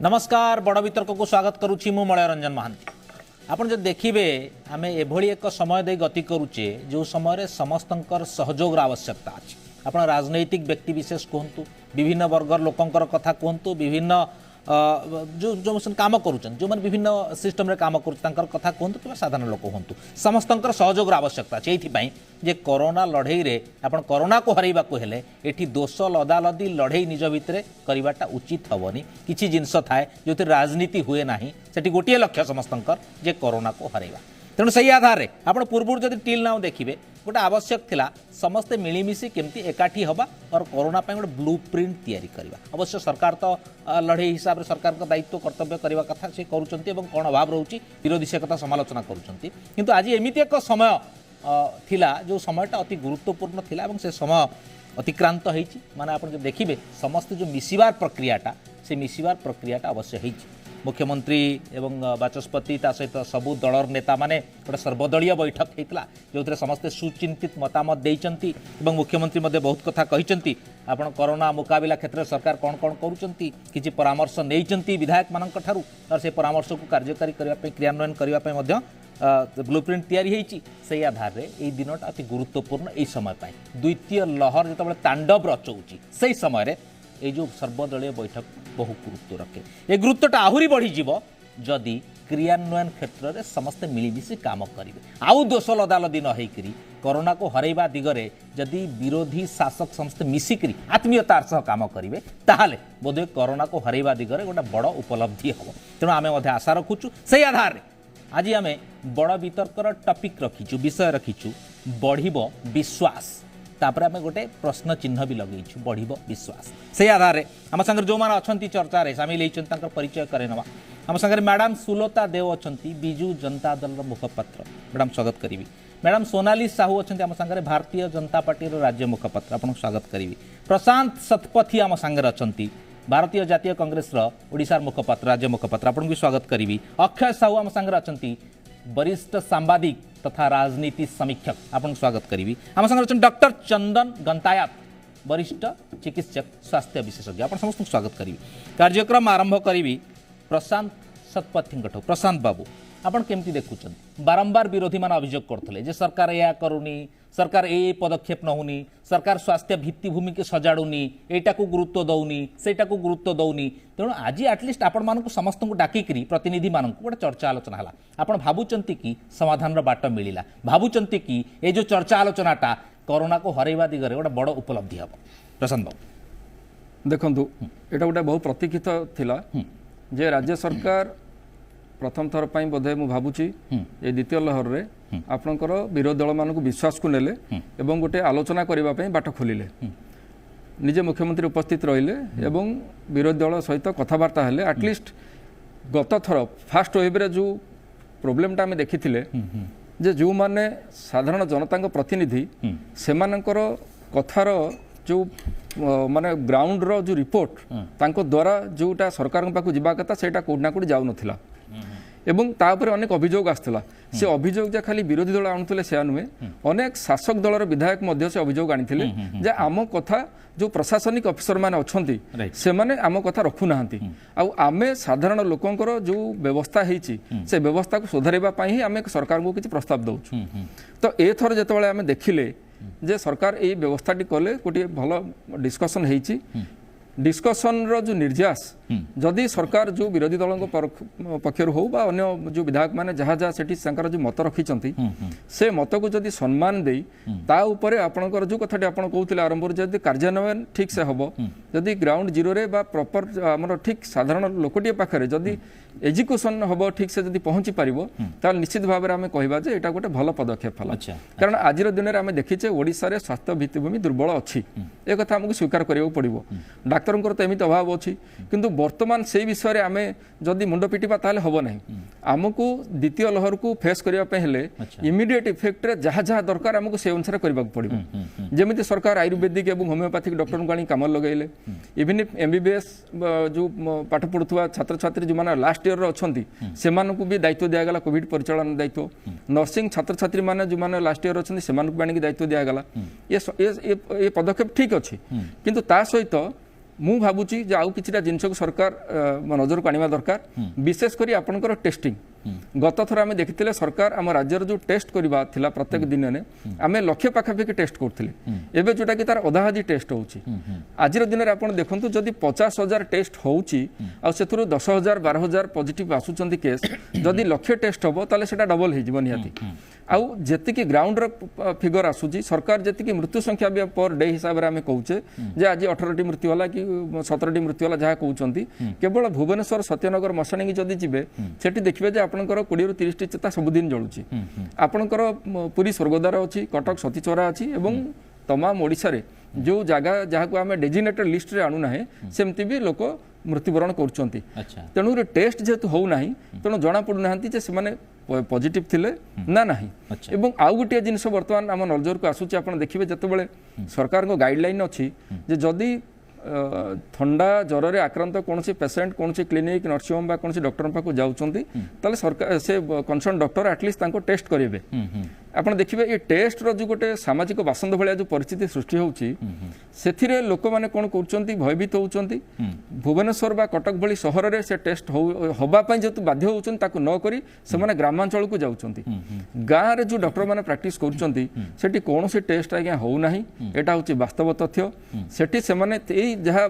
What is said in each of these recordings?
नमस्कार बड़ वितर्क को स्वागत करुच्ची मु मलय रंजन महांती। आपण जब देखिए आम एभली एक समय दे गति करुचे जो समय समस्तंकर सहयोग आवश्यकता अच्छी। आपण राजनैतिक व्यक्ति विशेष कहतु विभिन्न वर्गर लोकंकर कथा कहतु विभिन्न जो जो काम करुचन जो मैंने विभिन्न सिस्टम रे काम कर कथा कहतु कि साधारण लोक कहतु समस्तंकर सहयोग आवश्यकता अच्छे। ये जे कोरोना लड़ई रे आपण कोरोना को हरैबा को हेले एठी दोष लदालदी लड़ई निज भितर करवाटा उचित हेनी। किछि जिनस थाए जो राजनीति हुए नाही सेठी गोटे लक्ष्य समस्तंकर जे कोरोना को हरैबा। तेणु से आधार में आप पूर्व जब टिल नाउ देखिए गोटे आवश्यक थिला समस्ते मिलीमिशी केमती एकाठी हवा और कोरोना गोटे ब्लू प्रिंट तैयारी करवा। अवश्य सरकार तो लड़ई हिसाब से सरकार दायित्व कर्तव्य करने कथा से करुँच कौन अभाव रोचे विरोधी से कथा समालोचना करुँच। आज एमती एक समय थिला जो समयटा अति गुरुत्वपूर्ण थिला और से समय अतिक्रांत होती माने आप जो देखिए समस्ते जो मिसिबार प्रक्रियाटा से मिसिबार प्रक्रियाटा अवश्य होती। मुख्यमंत्री एवं बाचस्पति ता सहित सबू दलर नेता माने गोटे सर्वदलीय बैठक होता जो समस्ते सुचिंतित मतामत देइचंती एवं मुख्यमंत्री मध्य बहुत कथा कहिचंती। आपण कोरोना मुकाबिला क्षेत्र सरकार कौन कौन करुचंती किछि परामर्श नैचंती विधायक मानक ठारू और से परामर्श को कार्यकारी करबा पे क्रियान्वयन करबा पे मध्य ब्लूप्रिंट तैयारी होती। से आधार में यही दिनटा अति गुरुत्वपूर्ण यही समय द्वितीय लहर जो तांडव रचौची से समय ये जो सर्वदलीय बैठक बहु गुरुत्व रखे। ये गुरुत्वटा आहरी बढ़ी जदि क्रियान्वयन क्षेत्र में समस्ते मिलमिशी काम करेंगे आउ दोष लदालदी न होकरी कोरोना को हरैबा दिगरे जदि विरोधी शासक समस्ते मिसिकी आत्मीयतार सह काम करेंगे ताहले बोधे कोरोना को हरैबा दिगरे गोटे बड़ उपलब्धि हम। तेणु आम आशा रखुचु से आधार में आज आम बड़ वितर्कर टपिक रखीचु विषय रखीचु बढ़िबो विश्वास तापर आम गोटे प्रश्न चिन्ह भी लगेचु बढ़िबो विश्वास। से आधार में आम सागर जो मैंने अच्छा चर्चा सामिल होती परिचय करेना आम सागर मैडम सुलता देव अच्छा विजु जनता दल मुखपात्र मैडम स्वागत करी। मैडम सोनाली साहू अच्छा आम सागर भारतीय जनता पार्टी राज्य मुखपात्र आपको स्वागत करी। प्रशांत शतपथी आम सागर अच्छा भारतीय जातीय कांग्रेस ओडिशार मुखपात्र राज्य मुखपात्र आपको भी स्वागत करी। अक्षय साहू आम सागर अच्छा वरिष्ठ सांबादिक तथा राजनीति समीक्षक आपको स्वागत करी। आम सागर अच्छा डॉक्टर चंदन गंतायात वरिष्ठ चिकित्सक स्वास्थ्य विशेषज्ञ आप समस्त स्वागत करी। कार्यक्रम आरंभ करी प्रशांत शतपथी। प्रशांत बाबू आपन केमती देखुचन बारंबार विरोधी मान अभियोग करथले जे सरकार या करूनी सरकार ए पदक्षेप नहुनी सरकार स्वास्थ्य भित्तिभूमि के सजाड़ुनी एटा को गुरुत्व दौनी सेटा को गुरुत्व दौनी। तेणु आज एटलिस्ट आपण मानक समस्त को डाकिकी प्रतिनिधि मानक गोटे चर्चा आलोचना है आपण भावुचंती कि समाधान बाट मिला भावुचंती कि ये जो चर्चा आलोचनाटा कोरोना को हरैबा दिगरे गोटे बड़ उपलब्धि हम। प्रशांत बाबू देखंतु एटा गोटे बहुत प्रतीक्षित थिला जे राज्य सरकार प्रथम थर पर बोधे मु भावुची ये द्वितीय लहर रे आपणकर विरोधी दल मान विश्वास को नेले एवं गोटे आलोचना करने बाट खोलिले निजे मुख्यमंत्री उपस्थित रहिले एवं विरोधी दल सहित कथबार्ता हेले एटलिस्ट गत थर फास्ट वेव रे जो प्रोब्लेमटा आम देखी जे जो माने साधारण जनता प्रतिनिधि से कथार जो माने ग्राउंड रो जो रिपोर्ट तांको द्वारा जोटा सरकार पाखु जीवा कथा सेटा कोडना कोड जाउ नथिला एवं तापर अनेक अभियोग आसला से अभियोग जे खाली विरोधी दल आणुले से नुहे अनेक शासक दलर विधायक मध्य से अभियोग आनिथिले जे आम कथा जो प्रशासनिक अफिसर माने अछंती से माने आम कथा रखु नाहंती आमे साधारण लोकंकर जो व्यवस्था हेची से व्यवस्था को सुधारिबा पई ही आमे सरकार को किछि प्रस्ताव दउछु। तो ए थर जेतबेले आमे देखिले जे सरकार ए व्यवस्थाटी कले गोटे भल डिस्कसन हेची डिस्कसन रो जो निर्यास जदि सरकार जो विरोधी दल पक्षर हो बा अन्य जो विधायक माने जहाँ जहाँ सेठी संकर जो मत रखिचंती से मत को जदि सम्मान देई ता उपरे आपनकर जो कथाटी आपण कहउथिले आरंभ जदि कार्यान्वयन ठीक से हबो जदि ग्राउंड जीरो रे बा प्रॉपर हमर ठीक साधारण लोकटिए पाखरे जदि एजुकेशन हबो ठीक से जदि पहुंची पारिबो ता निश्चित भाव में आमे कहबा जे एटा गोटे भल पदक्षेप हला। कारण आजिर दिन रे आमे देखिचे ओडिसा रे स्वास्थ्य भित्तिभूमि दुर्बल अछि ए कथा हमकु स्वीकार करियो पड़िबो डाक्तरंकर तो एमित अभाव अछि किंतु वर्तमान से विषय रे आमे जदि मुंड पिटिबा ताले हबो नै आमको द्वितीय लहर को फेस करिया पे हेले इमीडिएट इफेक्ट रे जहाँ जहाँ दरकार आमको से अनुसार करबा पड़िबो जेमिति सरकार आयुर्वेदिक एवं होमियोपैथिक डॉक्टर को आनी काम लगैले इवन एमबीबीएस जो पाठ पढ़ुवा छात्र छात्री जो माने लास्ट ईयर रो अछंती सेमानकु भी दायित्व दिया गला कोविड परिचालन दायित्व नर्सिंग छात्र छात्री माने जो माने लास्ट ईयर अछंती सेमानकु आनी दायित्व दिया गला ये पदक्षेप ठीक अछि किंतु ता सहित मु भावुची जे आउ किछिटा जिनस को सरकार नजर को आनिबा दरकार विशेष करी आपनकर टेस्टिंग गत थर आम देखिले सरकार आम राज्यर जो टेस्ट करवा थिला प्रत्येक दिन ने आम लक्ष्य पाखापाखि टेस्ट करथिले एबे जोटा कि तार अधाहादी टेस्ट होउची आजिर दिन रे आपण देखंतु जदि 50,000 टेस्ट होउची आ सेथुरु 10,000 12,000 पॉजिटिव आसुचंती केस जदि लक्ष्य टेस्ट हबो ताले सेटा डबल हे जीवन याती आउ जेतिकी ग्राउंड रो फिगर आसुची सरकार जेतिकी मृत्यु संख्या भी पर डे हिसाब रे आमे कहूचे जे आज 18टी मृत्यु होला कि 17टी मृत्यु होला जहा कहउचंती केवल भुवनेश्वर सत्यनगर मसाणी जदि जिबे सेठी देखिबे जे आपनकर 20 ରୁ 30टी चिता सबुदिन जळुची आपनकर पुरी स्वर्गद्वार अछि कटक सतीचौरा अछि एवं तमाम ओडिसा रे जो जगह जहाँ को आम डेजिनेटेड लिस्ट रे आणु नाहे सेमती भी लोक मृत्युवरण करुचंती तेणु टेस्ट जेहेतु हो नाही तेणु जना पडु नाहंती जे से पॉजिटिव थिले ना नाही एवं आउ गोटे जिनिस वर्तमान आम नजर को आसुची आपण देखिबे जतबेले सरकार को गाइडलाइन अछि जे जदी थंडा ज्वर रे आक्रांत कौन पेसेंट कौन क्लिनिक नर्सिंग होम कौन डॉक्टर पाक जाउचंती ताले सरकार से कंसर्न डॉक्टर एटलिस्ट तांको टेस्ट करेबे आपण देखिबे ये टेस्ट रो जो गोटे सामाजिक बासंद भलिया जो परिस्थिति सृष्टि होउची सेथिरे लोक माने कोन करचंती भयभीत होउचंती भुवनेश्वर बा कटक भली शहर रे से टेस्ट होबा पई जेतु बाध्य होउचन ताको न करी से माने ग्रामांचल को जाउचंती गां रे जो डॉक्टर माने प्रैक्टिस करचंती सेठी कोन से टेस्ट आज्ञा हो नाही एटा होची वास्तव तथ्य सेठी से माने एई जहा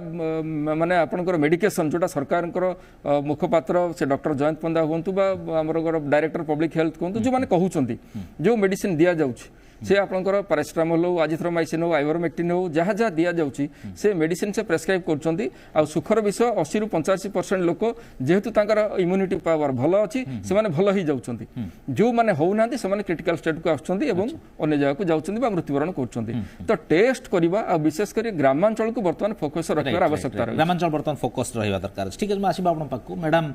माने आपनकर मेडिकेशन जोटा सरकारनकर मुखपात्र से डॉक्टर जयंत पंडा होंतु बा हमर डायरेक्टर पब्लिक हेल्थ कोंतु जो माने कहउचंती जो मेडिसिन दिया जाउची से आपनकर पैरासिटामोल हो आजिथ्रोमाइसिन हो आइवरमेक्टिन हो जहाँ जहाँ दिया जाउची से मेडिसिन से प्रेस्क्राइब करचंती आ सुखर विषय 80 ରୁ 85% लोक जेहेतु तांकर इम्यूनिटी पावर भल अछि से माने भल ही जाउचंती जो माने हो नांती से माने क्रिटिकल स्टेट को आछंती एवं अन्य जगह को जाउचंती बा मृत्युवरण करचंती तो टेस्ट करबा आ विशेष करी ग्रामांचल को वर्तमान फोकस रखबार आवश्यकता रही ग्रामांचल वर्तमान फोकस रहबा दरकार ठीक है आसीबा आपण पाखु मैडम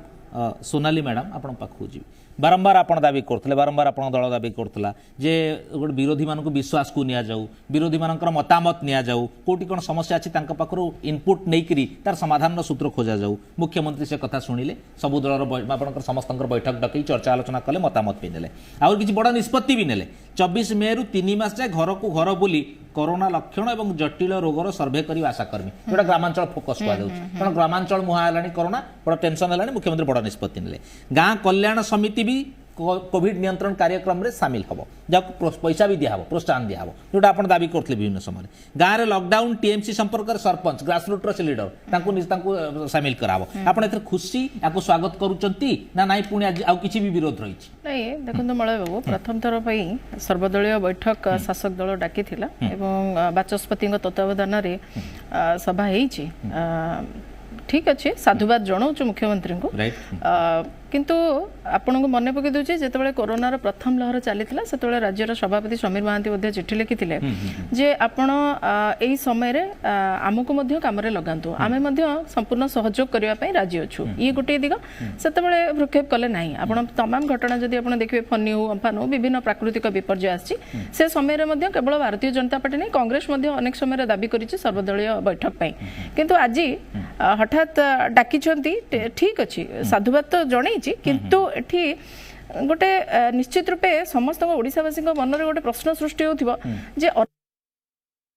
सोनाली मैडम आपण पाखु जी बारंबार आपण दाबी करथले बारंबार आपण दल दाबी करथला जे गोटे विरोधी मानक विश्वास को निया जाऊ विरोधी मानकर मतामत निया जाऊ कोटी कोन समस्या अछि तांका पाखरु इनपुट नै करी तार समाधान सूत्र खोजा जाऊ मुख्यमंत्री से कथा सुनिले सबु दलर आपनकर समस्तंकर बैठक डकई चर्चा आलोचना कले मतामत पे नेले और किछि बडा निष्पत्ति भी नेले 24 मे रु 3 मास जाय घर को घर बुली कोरोना लक्षण एवं जटिल रोगर सर्वे करी आशाकर्मी जोटा ग्रामांचल फोकस करा जाउछ कारण ग्रामांचल मुहा हलानी कोरोना बड़ा टेंशन हलानी मुख्यमंत्री बड़ा निष्पत्ति नेले गां कल्याण समिति भी कोविड नियंत्रण कार्यक्रम रे शामिल हबो जाको पैसा भी दिया हबो प्रोत्साहन दिया हबो जोटा आपण दाबी करथले विभिन्न समय गां रे लॉकडाउन टीएमसी संपर्क सरपंच ग्रासरूट रो लीडर तांको शामिल कराबो आपण एथर खुशी याको स्वागत करूचंती ना नाही पुणी आ किछि भी विरोध रही छी नहीं देखंतु मळय बाबू प्रथम थर पई सर्वदलीय बैठक शासक दल डाकी थिला एवं बाचस्पति तत्वावधान रे सभा हेई छी ठीक अच्छे साधुवाद जनाऊँ मुख्यमंत्री को किंतु आपण को मन पकई दूचे जिते कोरोनार प्रथम लहर चली से राज्यर सभापति समीर महांती चिठी लिखी जे आपण यही समय आमको कम लगातु आम संपूर्ण सहयोग करने राजी अच्छु ये गोटे दिग से भ्रुक्षेप कले ना आप तमाम घटना जदि आप देखिए फनी हो अम्फान हो विभिन्न प्राकृतिक विपर्य आसी से समय केवल भारतीय जनता पार्टी नहीं कांग्रेस अनेक समय दाबी कर सर्वदलीय बैठक किंतु आज हठात डाकी ठीक अच्छे साधुवाद तो जन किंतु एठी गोटे निश्चित रूपे समस्त ओडिशावासी मन में गोटे प्रश्न सृष्टि होथिबो जे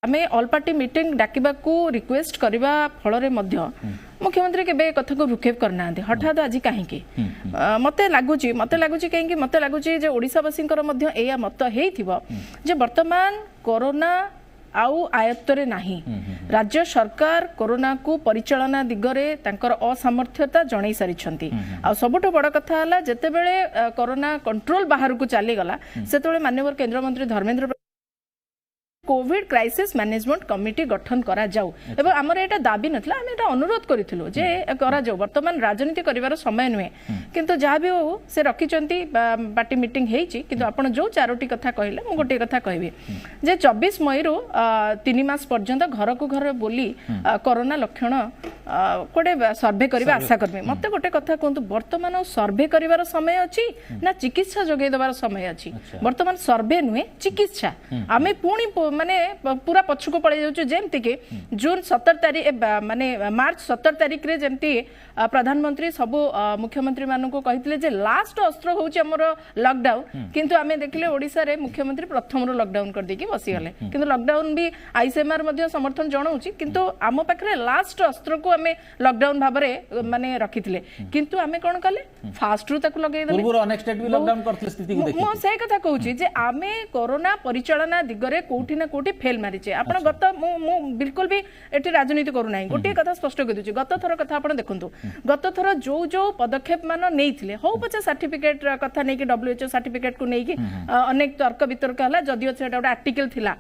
आमे ऑल पार्टी मीटिंग डाकिबा को रिक्वेस्ट करबा फल रे मध्य मुख्यमंत्री केबे कथा को भ्रुक्षेप करना हठात आज कहीं मते लागुची कहीं मते लागुची जे ओडिशावासी मध्य एया मत हेइथिबो जे वर्तमान कोरोना आउ आयत्तरे नाही राज्य सरकार कोरोना को परिचालना दिगरे तांकर असामर्थ्यता जणै सारिछंती आ सबटो बड़ कथा हला जते बेले कोरोना कंट्रोल बाहर को चली गला सेतबेले माननीय केंद्र मंत्री Dharmendra Covid crisis management committee गठन करा जाऊ एवं आमर एटा दाबी नथला हम एटा अनुरोध करिथिलु जे करा जाऊ वर्तमान राजनीति करिवार समय नुहे किंतु जहाँ भी हो से रखिचंती पार्टी मीटिंग हेची किंतु आपण जो चारोटी कथा कहले मु गोटे कथा कहबी जे 24 मई रु 3 मास पर्यंत घर को घर बोली कोरोना लक्षण गोटे सर्भे करबा आशा करबे मते गोटे कथा कहतु वर्तमान सर्भे करिवार समय अछि ना चिकित्सा जोगे देवार समय अछि वर्तमान सर्भे नुहे चिकित्सा आमे पुणी माने पूरा पछको पळे जाउछु जेमति के जून 17 तारिख माने मार्च 17 तारिख रे जेमति प्रधानमंत्री सबु मुख्यमंत्री माननको कहितले जे लास्ट अस्त्र होउछि हमर लॉकडाउन किंतु आमे देखले ओडिसा रे मुख्यमंत्री प्रथम रो लॉकडाउन कर देकी बसी गले किंतु लॉकडाउन भी आईसीएमआर मध्ये समर्थन जणाउछि किंतु आम पाखरे लास्ट अस्त्र को आमे लॉकडाउन भाबरे माने रखिथिले किंतु आमे कोन कले फास्ट रु ताकु लगै देले पूर्व अनेक स्टेट भी लॉकडाउन करथले स्थिति को देखि मो से कथा कहउछि जे आमे कोरोना परिचालना दिगरे कोठी ना कोठी फेल मारिचे आपण गत मो बिल्कुल भी एठी राजनीति करू नाही गोटे कथा स्पष्ट कर दुछि गत थर कथा आपण देखंतु गत थर जो पदक्षेप मान नेइथिले हो पछे सर्टिफिकेट कथा नै कि डब्ल्यूएचओ सर्टिफिकेट को नै कि अनेक तर्क वितर्क हला जदियो सेटा गोटे आर्टिकल थिला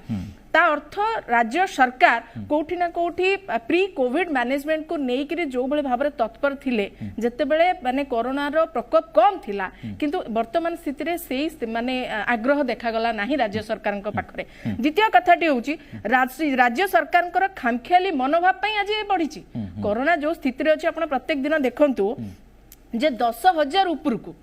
ता अर्थ राज्य सरकार कोठी ना कोठी प्री कोविड मैनेजमेंट को नेइकरी जो बळे भाबरे तत्पर थिले जते बेले माने कोरोना रो प्रकोप कम थिला किंतु वर्तमान स्थिति रे सेही माने आग्रह देखा गला नाही राज्य सरकार को पाखरे द्वितीय कथाटी होउची राज्य सरकार को खामखियाली मनोभाव पई आज बढ़ीची कोरोना जो स्थिति रे अछि आपण प्रत्येक दिन देखंतु जे 10,000 ऊपर को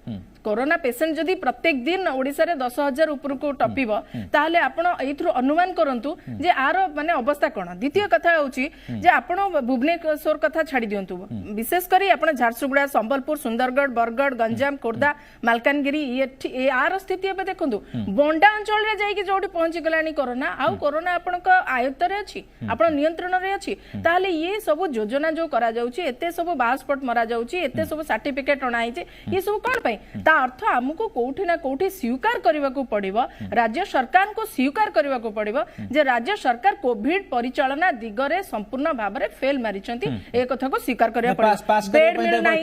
कोरोना पेशेंट जदि प्रत्येक दिन ओडिसा रे 10,000 ऊपर को टपिब ताहले आपण एथरु अनुमान करंतु जे आर माने अवस्था कोन द्वितीय कथा होउची जे आपण भुवनेश्वर कथा छाडी दियंतु विशेष करी आपण Jharsuguda Sambalpur Sundargarh Bargarh Ganjam Korda Malkangiri A R स्थिति एबे देखंतु बंडा अंचल रे जाई कि जोडी पहुंची गलानी कोरोना आउ कोरोना आपण को आयत्त रे अछि आपण नियंत्रण रे अछि ताहले ये सब योजना जो करा जाउची एते सब बास्पट मरा जाउची एते सब सर्टिफिकेट अणाई जे ये सब कोन पई अर्थ आमको कोठी ना कोठी स्वीकार करने को पड़िबो राज्य सरकार को स्वीकार करने को पड़िबो जे राज्य सरकार कोविड परिचालना दिगरे संपूर्ण भाव में फेल मारिचंती ए कथा को स्वीकार करबा पड़िबो बेड मिलु नाही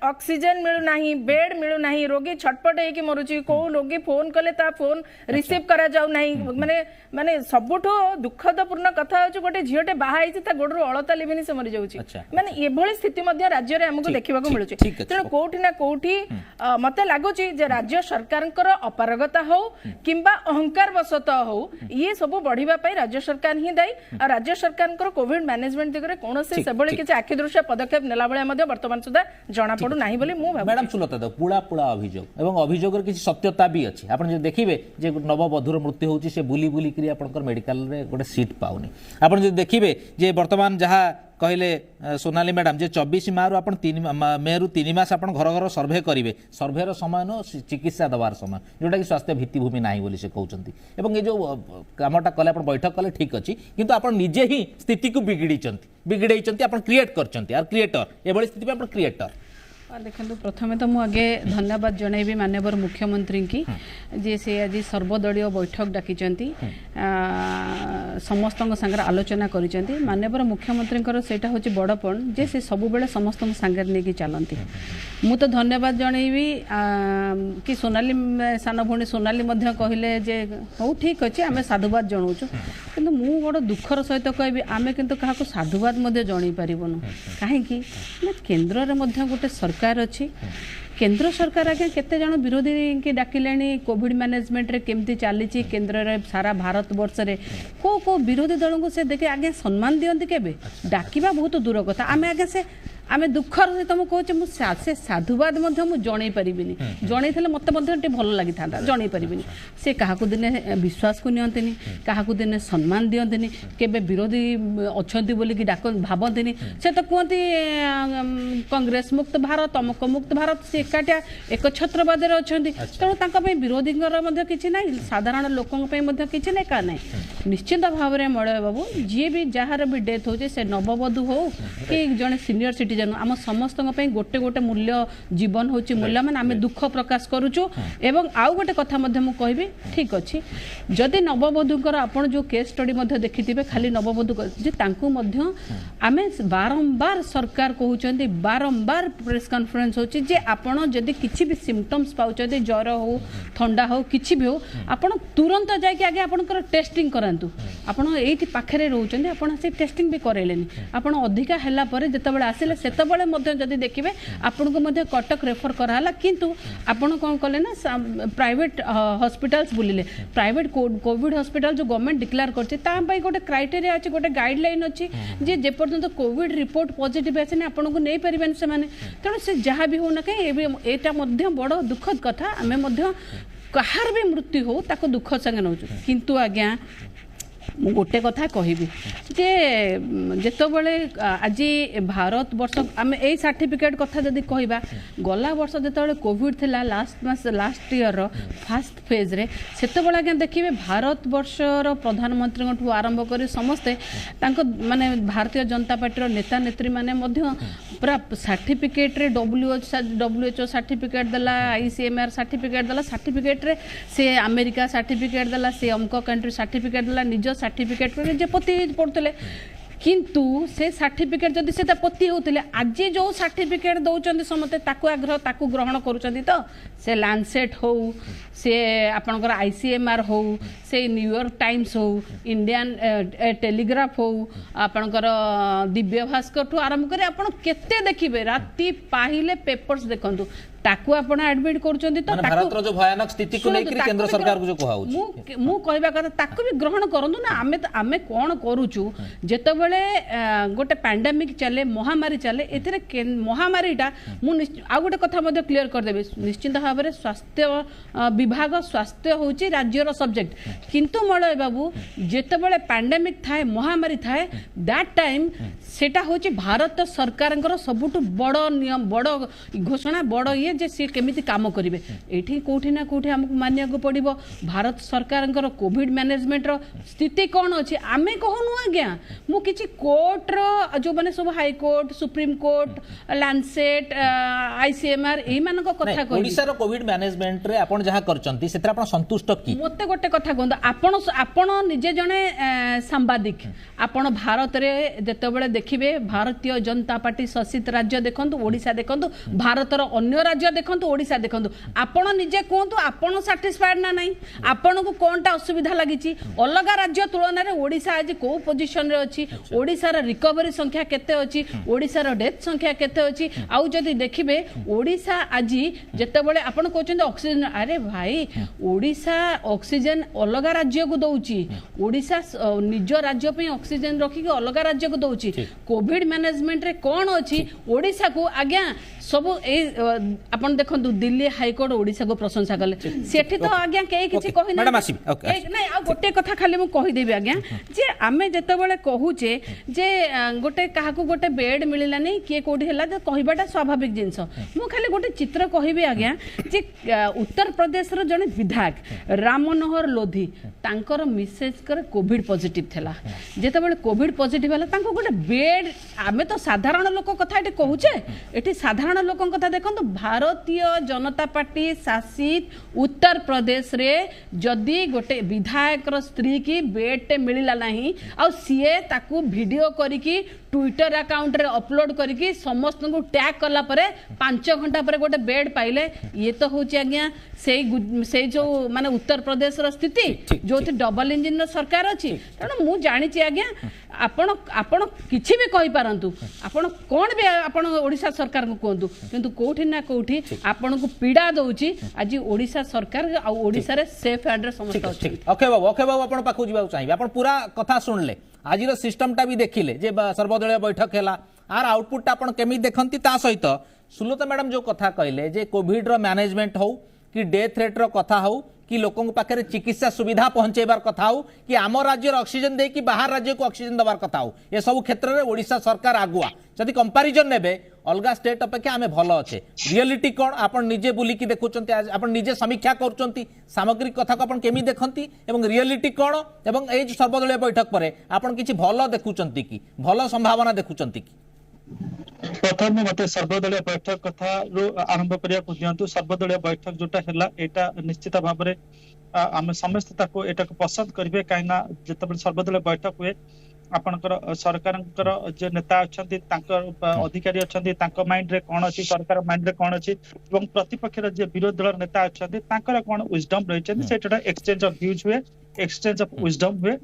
ऑक्सीजन मिलु नाही बेड मिलु नाही रोगी छटपट हे कि मरुची को रोगी फोन कले ता फोन रिसीव करा जाउ नाही माने माने सबुठो दुखदपूर्ण कथा होची गोटे झियोटे बाहा आइछि ता गोडरो अलता लेबिनी से मरि जाउची माने एभଳି स्थिति मध्ये राज्य रे हमको देखिबा को मिलुची तेणु कोठी ना कोठी मते लागुची जे राज्य सरकारंकर अपारगता हो किंबा अहंकार वशत हो ये सब बढ़िबा पई राज्य सरकार ही दायी राज्य सरकारंकर कोविड मैनेजमेंट दिगरे कोनोसे सेबळे किछि आखि दृश्य पदक्षेप नेला बळे मध्ये वर्तमान सुधा जणा पडु नाही बोली मु भाबु मैडम सुलता द पुळा पुळा अभियोग एवं अभियोगर किछि सत्यता भी अछि आपण जे देखिबे जे नववधूर मृत्यु होउची से बुली बुली करी आपनकर मेडिकल रे गोटे सीट पाउनी आपण जे देखिबे जे वर्तमान जहा कहले सोनाली मैडम जे 24 मारु आपण 3 मे रु 3 मास आपण घर घर सर्वे करिवे सर्वे रो समय न चिकित्सा दबार समय जोटा कि स्वास्थ्य भित्तिभूमि नाही बोली से कहउचंती एवं ए जो कामटा कले आपण बैठक कले ठीक अछि किंतु आपण निजे ही स्थिति को बिगिड़ैचंती आपण क्रिएट करचंती आर क्रिएटर एबोली स्थिति पे आपण क्रिएटर देखो प्रथमे तो मुझे धन्यवाद जनइबी माननीय मुख्यमंत्री की जे से आज सर्वदलीय बैठक डाकी समस्त सागर आलोचना करी माननीय मुख्यमंत्री सेटा हूँ बड़पण जे से सब बेले समस्त सागर नहीं चलती मु तो धन्यवाद जनइबी कि सोनाली सान भूणी सोनाली कहले जे हूँ ठीक अच्छे आम साधुवाद जनाऊँ कि मु बड़ दुखर सहित कहबी आम कि साधुवाद जन पारूँ कहीं केन्द्र में गोटे सरकार अच्छी केंद्र सरकार आगे केते जन विरोधी के डाकिले कोविड मैनेजमेंट रे केमती चली केन्द्र रे सारा भारत वर्ष रे को विरोधी दल को से देखे आगे सम्मान दियंती केबे डाकिबा बहुत दूर कथा आमे आगे से आमे दुखर सहित मुझे कहूँ मुझे साधुवाद जन पारिनी जन मत भल लगी था जन पारिनी से क्या दिने विश्वास को नियंतिनी क्या दिने सम्मान दियंतिनी केबे विरोधी अच्छा बोलिकी डाक भावती से तो कहते कांग्रेस मुक्त भारत अमुक मुक्त भारत से एकाटिया एक छत्रवाद अच्छा तेणु विरोधी किसी ना साधारण लोकों किसी ना क्या ना निश्चित भाव में मलय बाबू जी भी जार भी डेथ हो नववधू हो कि जड़े सीनियर सिटीजन आम समस्त गोटे गोटे मूल्य जीवन हूँ मूल्य मान आम दुख प्रकाश करुचु एवं आउ गोटे कथा कहि ठीक अच्छे जदि नववधूकर आपड़ जो केस स्टडी देखिथे खाली नववधू आम बारंबार सरकार कहते बारंबार प्रेस कॉन्फ्रेंस होची जे आपण जदि किसी भी सिम्पटम्स पाउछ ज्वर हो ठंडा हो किसी भी हो आपण तुरंत जाके आगे आपनकर टेस्टिंग करांतु आपण एठी पाखरे रहउछन आपण से टेस्टिंग भी करेलेनी आपण अधिका हैला परे जतबेले आसिले सेतबळे मध्य जदि देखिबे आपन को मध्य कटक रेफर कराला किंतु आपन कोन कले ना प्राइवेट हॉस्पिटल्स बुलिले प्राइवेट कोविड हॉस्पिटल जो गवर्नमेंट डिक्लेयर करछि ता पई गोटे क्राइटेरिया अछि गोटे गाइडलाइन अछि जे पर्यंत कोविड रिपोर्ट पॉजिटिव आछे आपन को नै परिबेन से माने तेणु से जहाँ भी हो ना कहीं एटा मध्य बड़ दुखद कथा आमे मध्य कहार भी मृत्यु हो ताको दुख संगे नौ किंतु आज्ञा मु गोटे कथा कहबी जे जेतबेले आज भारत वर्ष आम ए सर्टिफिकेट कथा जदि कहबा गला वर्ष जेतबेले कोविड थिला last year row first phase रे सेतबेले आज्ञा देखिबे भारत वर्षर प्रधानमंत्री ठू आरंभ करी समस्ते तांको माने भारतीय जनता पार्टी रो नेता नेत्री माने मध्य पूरा सर्टिफिकेट रे डब्ल्यूएचओ सर्टिफिकेट देला आईसीएमआर सर्टिफिकेट देला सर्टिफिकेट रे से अमेरिका सर्टिफिकेट देला से अमको कंट्री सर्टिफिकेट देला निज सर्टिफिकेट जे पति पड़ते किंतु से सर्टिफिकेट जदि से पति होते आज जो सर्टिफिकेट दौरान समस्ते आग्रह ताकू ग्रहण करुँच तो से लैंडसेट हो से आपणकर आईसीएमआर हो से न्यूयॉर्क टाइम्स हो इंडियन टेलीग्राफ हो आपणकर दिव्य भास्कर ठू आरंभ कर आप केते देखिबे राति पाहिले पेपर्स देखंतु ताकू आपण एडमिट करूचंदी तो भारत रो जो भयानक स्थिति को लेकर केंद्र सरकार को जो कहउछ मु कहबा कथा ताकू भी ग्रहण करंतु ना आमे कोन करूचु जेतबेले गोटे पैंडेमिक चले महामारी चले एथिरे महामारीटा मु आ गोटे कथा मध्ये क्लियर कर देबे निश्चित भाव में स्वास्थ्य विभाग स्वास्थ्य होची राज्य रो सब्जेक्ट किंतु मळय बाबू जेतबेले पैंडेमिक थाए महामारी थाए दैट टाइम सेटा होची भारत सरकारंकर सबुटु बड़ नियम बड़ घोषणा बड़ ये जे सी केमिति काम करिवे एठी कोठी ना कोठी हमकु मानिया को पड़िबो भारत सरकारंकर कोविड मैनेजमेंट रो स्थिति कोन अछि आमे कहनु आज्ञा मु किछि कोर्ट रो जो माने सब high court supreme court Lancet ICMR एई मानक कथा कहि ओडिसा रो कोविड मैनेजमेंट रे आपण जहा करचंती सेतरा आपण संतुष्ट की मते गोटे कथा कहंद आपण निजे जने सांबादिक आपण भारत रे जेतेबेले देखिबे भारतीय जनता पार्टी शासित राज्य देखंतु ओडिसा देखंतु भारत रो अन्य राज्य देखंतु ओडिसा देखंतु आपण निजे कहंतु आपण सैटिस्फाइड ना नहीं आपण को कोनटा असुविधा लागिची अलगा राज्य तुलना रे ओडिसा आज को पोजीशन रे अछि ओडिसा रो रिकवरी संख्या केते अछि ओडिसा रो डेथ संख्या केते अछि आउ जदी देखिबे ओडिसा आज जेतेबेले आपण कहचंद ऑक्सीजन अरे भाई ओडिसा ऑक्सीजन अलगा राज्य को दउची ओडिसा निज राज्य पे ऑक्सीजन रखी के अलगा राज्य को दउची कोविड मैनेजमेंट रे कोन अछि ओडिसा को आज्ञा सब ए आपण देखंतु दिल्ली हाईकोर्ट ओडिसा को प्रशंसा कले सेठी तो आज्ञा के किछि कहि ना नै आ गोटे कथा खाली मु कहि देबी आज्ञा जे आमे जेतेबेले कहूचे जे गोटे काहा को गोटे बेड मिलिला नै के कोडी हला त कहिबाटा स्वाभाविक जिंस मु खाली गोटे चित्र कहिबे आज्ञा जे उत्तर प्रदेश रो जने विधायक राम मनोहर लोधी तांकर मिसेज कर कोविड पॉजिटिव थला जेतेबेले कोविड पॉजिटिव हला तांको गोटे बेड आमे तो साधारण लोक कथा एटे कहूचे एटी साधारण लोक कथा देखंतु भारतीय जनता पार्टी शासित उत्तर प्रदेश रे जदि गोटे विधायक रो स्त्री की बेड टे मिलिला नाही आ सीए ताकू वीडियो करिकी ट्विटर अकाउंट रे अपलोड करिकी समस्त को टैग करला परे 5 घंटा परे गोटे बेड पाइले ये तो होची आज्ञा से जो माने उत्तर प्रदेश रो स्थिति जो डबल इंजिन रो सरकार अछि तण मु जानि छी आज्ञा आपण आपण किछि भी कहि पारंतु आपण कोन भी आपण ओडिसा सरकार को कहंतु किंतु कोठी ना कोठी आपण को पीड़ा दउची आज ओडिसा सरकार आ ओडिसा रे सेफ हैंड रे समस्त अछि ओके बाबू आपण पाखु जिबा चाहिबे आपण पूरा कथा सुनले आज रो सिस्टम टा भी देखिले जे सर्वदलीय बैठक हैला आर आउटपुट टा आपण केमि देखंती ता सहित सुलता मैडम जो कथा कहले जे कोविड रो मैनेजमेंट हो कि डेथ रेट रो कथा हो कि लोकों पाखे चिकित्सा सुविधा पहुंचेबार कथा हो कि आम राज्य ऑक्सीजन दे कि बाहर राज्य को ऑक्सीजन दबार कथा हो ये सब क्षेत्र में ओडिशा सरकार आगुआ जदि कंपैरिजन नेबे अलगा स्टेट अपेक्षा आमे भलो अच्छे रियलिटी कौन आपण निजे बुलिकी देखुचंती आपण निजे समीक्षा करूचंती सामग्रिक कथा को आपण केमी देखंती एवं रियलिटी कौन एवं ए सर्वदलीय बैठक परे आपण किछि भलो देखुचंती कि भलो संभावना देखुचंती कि प्रथम मते सर्वदलीय बैठक कथा आरंभ करिया को दियंतु सर्वदलीय बैठक जोटा हैला एटा निश्चित भाव में आम समस्त ताको एटा को पसंद करिवे काइना जेतबे सर्वदलीय बैठक हुए आपनकर सरकारंकर जे नेता अछंती तांकर अधिकारी अछंती तांको माइंड रे कोन अछि सरकार माइंड रे कोन अछि एवं प्रतिपक्ष रे जे विरोधी दल नेता अछंती तांकर कोन विजडम रहिछन सेटा एक्सचेंज ऑफ व्यूज हुए एक्सचेंज ऑफ विजडम हुए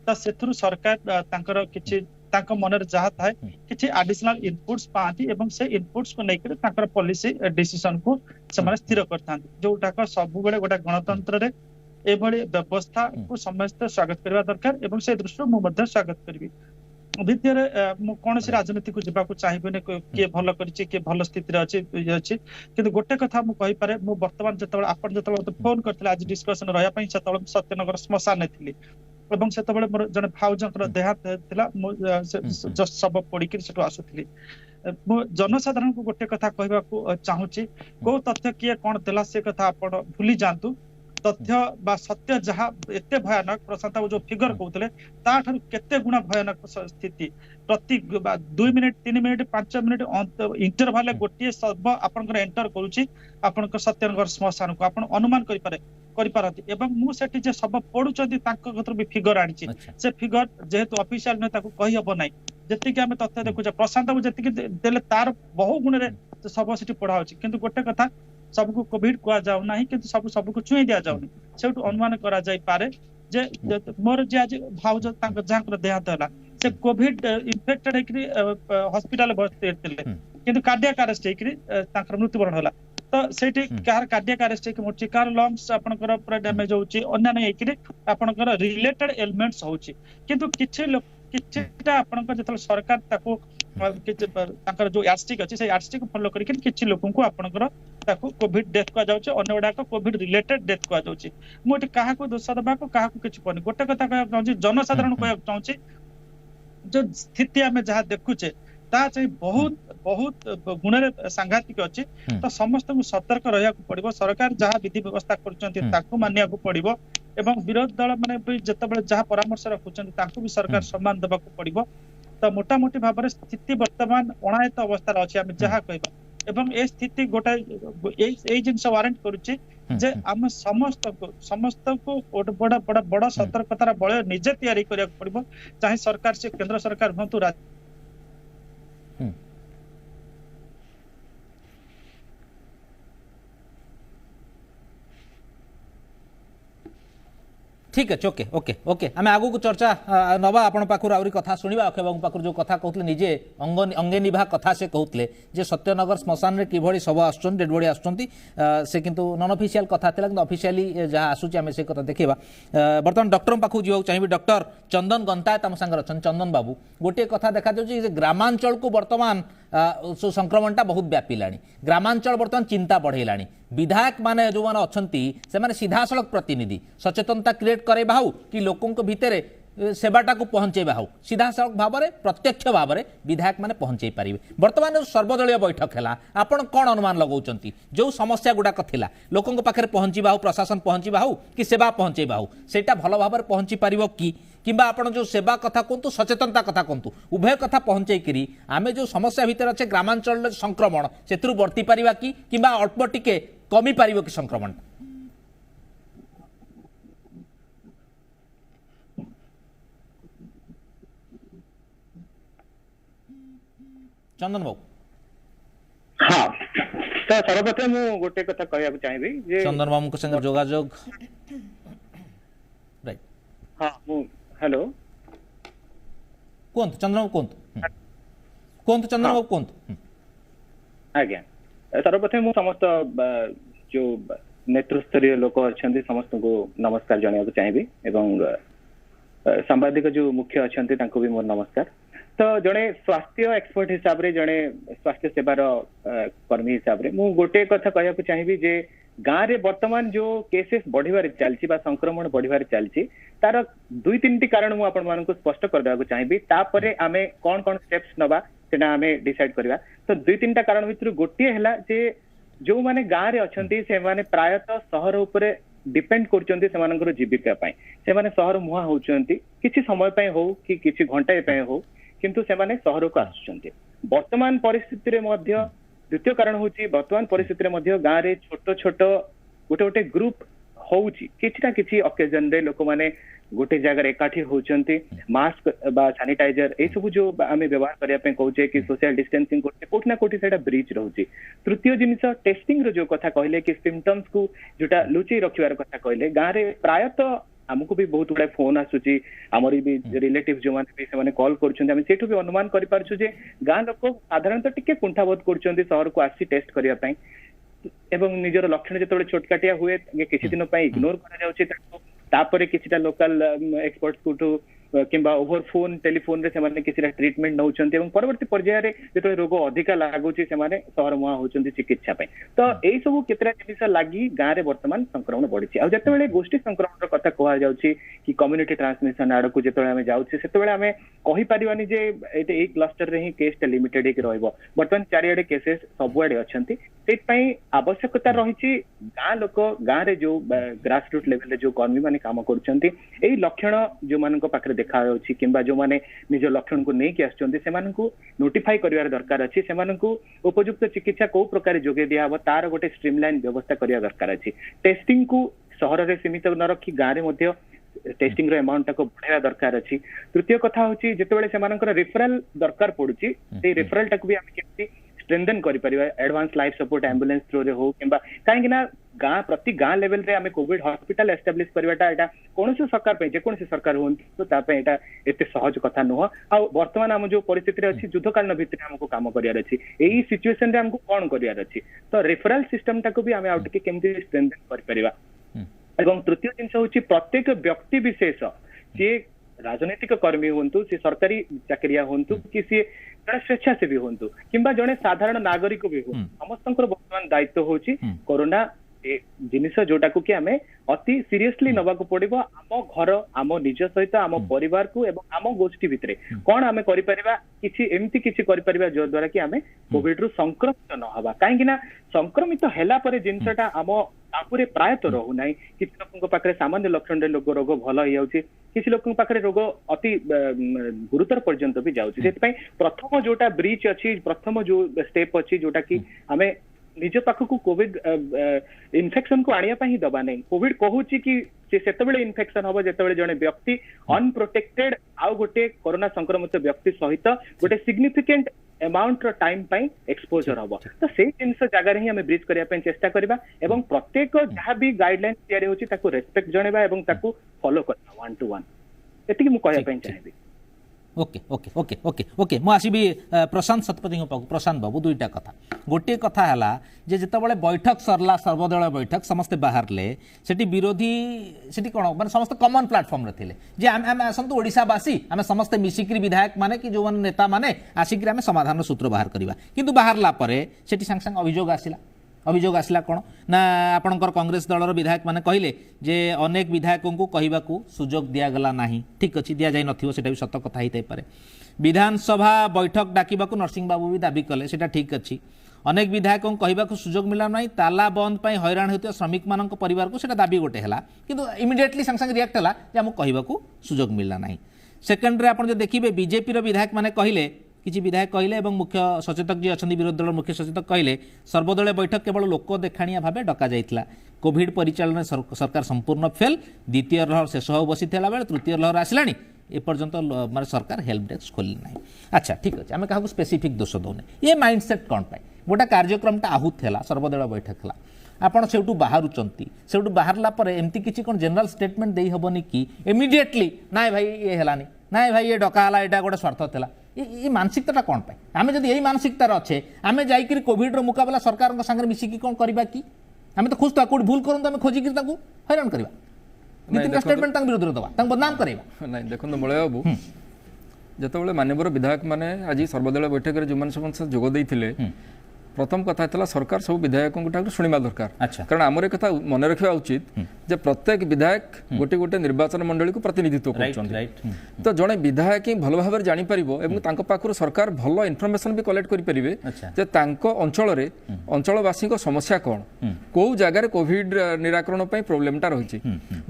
त सेथुरु सरकार तांकर किछि तांको मनरे जहा थाए किछि एडिशनल इनपुट्स पाती एवं से इनपुट्स को लेकर तांकर पॉलिसी डिसीजन को से स्थिर करथांती जोटा सब बेले गोटे गणतंत्र रे एभली व्यवस्था को समस्त स्वागत करबा दरकार एवं से दृष्टि मु मध्ये स्वागत करबी द्वितीय मु कौन से राजनीति को जीवाक चाहिए किए भल कर भल स्थिति अच्छी किंतु गोटे कथा मु कहि पारे मु वर्तमान जतबे आपण जतबे फोन करथिले आज डिस्कशन रहया पई सेतबे सत्यनगर श्मशान थिली एवं सेतबे मोर जने भाउजंकर देहात थिला मु जस्ट सब पड़ी कि सेटो आसुथिली मु जनसाधारण को गोटे कथा कहबा को चाहूची को तथ्य किए कोन देला से कथा आपण भूली जानतु तथ्य बा सत्य जहाँ एते भयानक प्रशांत जो फिगर कहते ताठू केते गुणा भयानक स्थिति प्रति 2 मिनिट 3 मिनिट 5 मिनिट इंटरवल गोटे शव आपनकर एंटर करूची आपनकर सत्यनगर श्मशान को आपण अनुमान करि पारती एवं मु सेठी जे सब पढुचंती तांको खतर भी फिगर आनिची से फिगर जेहेतु ऑफिशियल नै ताको कहि हबो नै जति कि हम तथ्य देखु प्रशांत को जति कि देले तार बहु गुण रे सब सेठी पढा होची किंतु गोटे कथा सबको कोविड कह जाऊ ना कि सबको छुई दिया जाऊनी से अनुमान करा जाई पारे जे मोर जे आज भाउज जहाँ देहांत है से कोविड इन्फेक्टेड होकरी हॉस्पिटल भर्ती थे किंतु कार्डियक अरेस्ट होकरी मृत्युवरण होला तो सेठी कार कार्डियक अरेस्ट होकि मोची कार लंग्स आपनकर पूरा डैमेज होची अन्य होकरी आपनकर रिलेटेड एलिमेंट्स होची किंतु किछटा आपनकर जतल सरकार ताको तांकर जो यार्डस्टिक अछि से यार्डस्टिक फॉलो करिक किछि लोकन को आपनकर ताको कोविड डेथ कह जाउछ अन्य गुडा को कोविड रिलेटेड डेथ कह जाउछ मोटी काहा को दोष दबा को काहा को किछि कोनी गोटे कथा कह चाहूछी जनसाधारण कह चाहूची जो स्थिति हमें जहाँ देखुचे ता चाहिँ बहुत बहुत गुण सांघातिक अच्छी तो समस्त को सतर्क रहा पड़ो सरकार जहाँ विधि व्यवस्था कर मानिया पड़ो एवं विरोधी दल मैंने जिते जहाँ परामर्श रखुच्च भी सरकार सम्मान देवा पड़ो तो मोटामोटी भाव में स्थिति वर्तमान अणायत अवस्था अच्छी आम जहाँ कहबा एवं ए स्थिति गोटे जिनस वारंट करुच्ची जे आम समस्त को बड़ा बड़ा बड़ा सतर्कतार बल निजे तैयारी करिया पड़िबो चाहे सरकार से केंद्र सरकार हंतु ठीक है ओके ओके ओके आम आगु को चर्चा नवा आपण पाखुर आउरी कथा सुनिबा अक्षय बाबू पाखुर जो कथा कहते निजे अंगे निभा कथा से कहते जे सत्यनगर श्मशान रे किभଳି सब आसुछन डेड बॉडी आसुछंती से किंतु नॉन ऑफिशियल कथा थिला किंतु ऑफिशियली जहाँ आसुची आमे से कथा देखिबा वर्तमान डॉक्टर पाखु जीवा चाहिए डॉक्टर चंदन गंतायत आम संगे अछन चंदन बाबू गोटे कथा देखा जाउची जे ग्रामांचल को वर्तमान संक्रमणटा बहुत व्यापिलाणी ग्रामांचल वर्तमान चिंता बढ़ेलाणी विधायक माने जो माने अछंती से माने सीधा सड़क प्रतिनिधि सचेतनता क्रिएट करेबा हो कि लोकों को भितर सेवाटा को पहुंचेबा हो सीधा सड़क भाव में प्रत्यक्ष भाव में विधायक माने पहुंचे पारिबे वर्तमान सर्वदलीय बैठक है आपण कौन अनुमान लगाउचंती जो समस्या गुड़ाक थिला लोकों को पाखे पहुंचीबा हो प्रशासन पहुंचीबा हो कि सेवा पहुंचेबा हो सेटा भल भाव में पहुंची पारिबो कि किंबा आपण जो सेवा कथा कहतु सचेतनता कथा कहतु उभय कथा पहुंचेकरी आमे जो समस्या भितर अच्छे ग्रामांचल संक्रमण से वर्ती पारिबा कि किंबा अल्प टिके कमी पारिबो कि संक्रमण चंदन बाबू हाँ तो सर्वप्रथम मु गोटे कथा कहया चाहिए जे चंदन बाबू को संग जोगाजोग राइट हाँ मु हेलो कोंत चंदन बाबू कोंत चंदन बाबू कोंत आज्ञा सर्वप्रथम मु समस्त जो नेतृस्तरीय लोक अच्छा समस्त को नमस्कार जनाया चाहिए एवं सांबादिक जो मुख्य अच्छा भी मोर नमस्कार तो जड़े स्वास्थ्य एक्सपर्ट हिसाब रे जड़े स्वास्थ्य सेवार कर्मी हिसाब रे मु गोटे कथा कहया चाहिए जे गाँव रे वर्तमान जो केसेस बढ़िबार चलछि बा संक्रमण बढ़िबार चलछि तार 2-3 कारण मु आपण मानक स्पष्ट कर देबा चाहिए तापरे आमे कोन कोन स्टेप्स नबा सेना आमे डिसाइड करबा तो 2-3 कारण भितर गोटे हैला जे जो माने गाँव रे अछंती से माने प्रायतः शहर उपरे डिपेंड करछंती सेमानकर जीविका पई से माने शहर मुहा होचंती किछि समय पई हो कि किछि घंटा पई हो किंतु से माने शहर को आसुचंती वर्तमान परिस्थिति रे मध्य द्वितीय कारण होची वर्तमान परिस्थिति रे मध्य गाँव रे छोट छोट गोटे गोटे ग्रुप होउची किछि ना किछि ओकेजन रे लोक माने गोटे जगह एकाठी होचंती मास्क बा सैनिटाइजर ए सब जो आमे व्यवहार करिया पे कहूचे कि सोशल डिस्टेंसिंग करते कोठी ना कोठी सेटा ब्रीच रहउची तृतीय जिनिस टेस्टिंग रो जो कथा कहले कि सिम्पटम्स को जोटा लुचि रखिवार कथा कहले गाँव रे प्रायतः हमको भी बहुत गुड़ा फोन आसुची आमर भी रिलेटिव जो माने भी से कॉल करछन हम सेठु भी अनुमान करि पारछु जे गां लोक साधारणतः टिके कुंठाबोध करछन सहर को आसी टेस्ट करिया पई एवं निजर लक्षण जेतबे छोटकाटिया हुए किछि दिन पई इग्नोर करा जाउची तापरे किछिटा लोकल एक्सपर्ट कुटु किंबा ओभर फोन टेलीफोन रे से किसी ट्रीटमेंट नौचंती एवं परवर्ती पर्याय रे जेतबे रोग अधिका लागुची से सहर मुहा होचंती चिकित्सा पई तो एई सब केतरा जिनिस लागी गां रे वर्तमान संक्रमण बढ़िछि आ जेतबे गोष्ठी संक्रमण कथा कहआ जाउची कि कम्युनिटी ट्रांसमिशन आड़ को जेतबे हमें जाउची सेतबे हमें कहि परिवानी जे एते एक क्लस्टर रे ही केस टा लिमिटेड हे रहइबो वर्तमान चारियाडे केसेस सबुआडे अछंती सेट पई आवश्यकता रहिछि गां लोक गां रे जो ग्रास रूट लेवल रे जो कर्मी माने काम करूछंती एई लक्षण जो मानक पाखरे देखा जाउछि किंबा जो माने निज लक्षण को नहीं कि आछंती से मानकु नोटिफाई करिवार दरकार अछि से मानकु उपयुक्त चिकित्सा को प्रकार जोगे दिया हबो तार गोटे स्ट्रीमलाइन व्यवस्था करिया दरकार अछि टेस्टिंग को शहर रे सीमित न रखी गां रे मध्ये टेस्टिंग रो अमाउंट को बढ़ाया दरकार अछि तृतीय कथा होछि जेतेबेले से मानकर रेफरल दरकार पडुछि से रेफरल टाक भी हम केति स्ट्रेंथन करि परिबा advance life support ambulance through रे हो किंबा काहेकि ना गां प्रति गां लेवल रे हमें कोविड हॉस्पिटल एस्टैब्लिश करबाटा एटा कोनोसी सरकार पे जे कोनोसी सरकार होन तो ता पे एटा एते सहज कथा न हो आ वर्तमान हम जो परिस्थिति रे अछि युद्धकालीन भितर हमको काम करियार अछि एई सिचुएशन रे हमको कोन करियार अछि तो रेफरल सिस्टम टाक भी हमें आउट के केमति स्ट्रेंथन करि परिबा एवं तृतीय जिनस होछि प्रत्येक व्यक्ति विशेष जे राजनीतिक कर्मी होंतु से सरकारी चाकरिया होंतु कि से जड़े स्वेच्छासेवी होंतु किंबा जड़े साधारण नागरिक भी हो समस्त वर्तमान दायित्व होछि कोरोना जिनिस जोटा को कि हमें अति सीरियसली नबा को पड़िबो आम घर आम निज सहित आम परिवार को एवं आम गोष्ठी भितरे कोन हमें करि परिबा किछि एम्ति किछि करि परिबा जो द्वारा कि हमें कोविड रु संक्रमित न हबा काहे कि ना संक्रमित हेला परे जिनसटा आम तापुरे प्रायत रहू नाही किछि लोकन पाखरे सामान्य लक्षण रे रोग भल हो जाउछि किछि लोकन पाखरे रोग अति गुरुतर पर्यंत भी जाउछि सेति पई प्रथम जोटा ब्रीच अछि प्रथम जो स्टेप अछि जोटा कि हमें निज पाख को कोविड इन्फेक्शन को आनिया ही दबा नहीं कोविड कहूची कि सेतेबेले इन्फेक्शन हबो जेतेबेले जने व्यक्ति अनप्रोटेक्टेड आउ गोटे कोरोना संक्रमित व्यक्ति सहित गोटे सिग्निफिकेंट अमाउंट टाइम पाई एक्सपोजर हबो तो से जिनस जगह ही हमें ब्रीच करिया चेष्टा करबा एवं प्रत्येक जहां भी गाइडलाइन तयारी होची ताको रेस्पेक्ट जणेबा एवं ताको फॉलो करबा 1 to 1 एतिकी मु कहया पई चाहेबी okay okay okay okay okay मु आसीबी प्रशांत शतपथी पाक प्रशांत बाबू दुईटा कथा गोटे कथा है जे जितेबाला बैठक सरला सर्वदलीय बैठक समस्ते बाहरले सेठी विरोधी सेठी कौन माने समस्त कॉमन प्लेटफॉर्म रे थिले जे आम आसंतु ओडिशावासी आम समस्ते मिसिक्री विधायक माने कि जो नेता माने आसिक आम समाधान सूत्र बाहर करवा किंतु बाहरला परे सेठी संग संग अभियोग आसला कौन ना आपणकर कांग्रेस दलर विधायक माने कहले जे अनेक विधायकों को कहवाकू सुजोग दिगला ना ठीक अच्छे दि जाए नथिबो सेटा भी सत कथा होते पारे विधानसभा बैठक डाकिबाकू नरसिंह बाबू भी दाबी कले सेटा ठीक अच्छी अनेक विधायकों कहवाकू सुजोग मिला ना ताला बंद पर हैरान होता श्रमिक मान परिवार को सेटा दाबी गोटे है किंतु इमिडिएटली संग संग रिएक्ट है जे आमको कहवाकू सुजोग मिला ना सेकेंड रे आपन जो देखिबे बीजेपी रो विधायक माने कहले किसी विधायक कहले एवं मुख्य सचेतक जी अच्छा विरोधी दल मुख्य सचेतक कहले सर्वदलीय बैठक केवल लोक देखाणिया भाव डक जाइथिला कोविड परिचालन सरकार संपूर्ण फेल द्वितीय लहर शेष हो बसी बेले तृतीय लहर आसला एपर्यंत माने सरकार हेल्प डेस्क खोली ना अच्छा ठीक अच्छे आम क्या स्पेसिफिक दोष दौने ये माइंडसेट कौन पाए गोटे कार्यक्रमटा आहूत है सर्वदलीय बैठक है आपड़ से बाहरुचंती से बाहरला एमती किसी कौन जनरल स्टेटमेंट दे हेबनी कि इमिडिएटली ना भाई ये है ना भाई ये डकाला यहाँ गोटे स्वार्थ था ये मानसिकता कौन पाए आम जब यही मानसिकतार अच्छे आम जाकि कोविड मुकाबला सरकार संगे मिसिकी कौन करवा कि आम तो खोज कौट भूल करूँ आम खोजिक हैरान करवा स्टेटमेंट विरोध दवा बदनाम करवा नहीं देखो मलय बाबू जिते मानवर विधायक मैंने आज सर्वदलीय बैठक में जो समस्त जोग देते प्रथम कथा था सरकार सब विधायकों शुणा दरकार कारण आमर एक मन रखा उचित जे प्रत्येक विधायक गोटे गोटे निर्वाचन मंडली को प्रतिनिधित्व कर तो जड़े विधायक ही भल भाव जापर पाखु सरकार भल इनफर्मेशन भी कलेक्ट करेंगे जे अंचल अंचलवासी समस्या कौन कौ जगार कोविड निराकरण प्रोब्लेमटा रही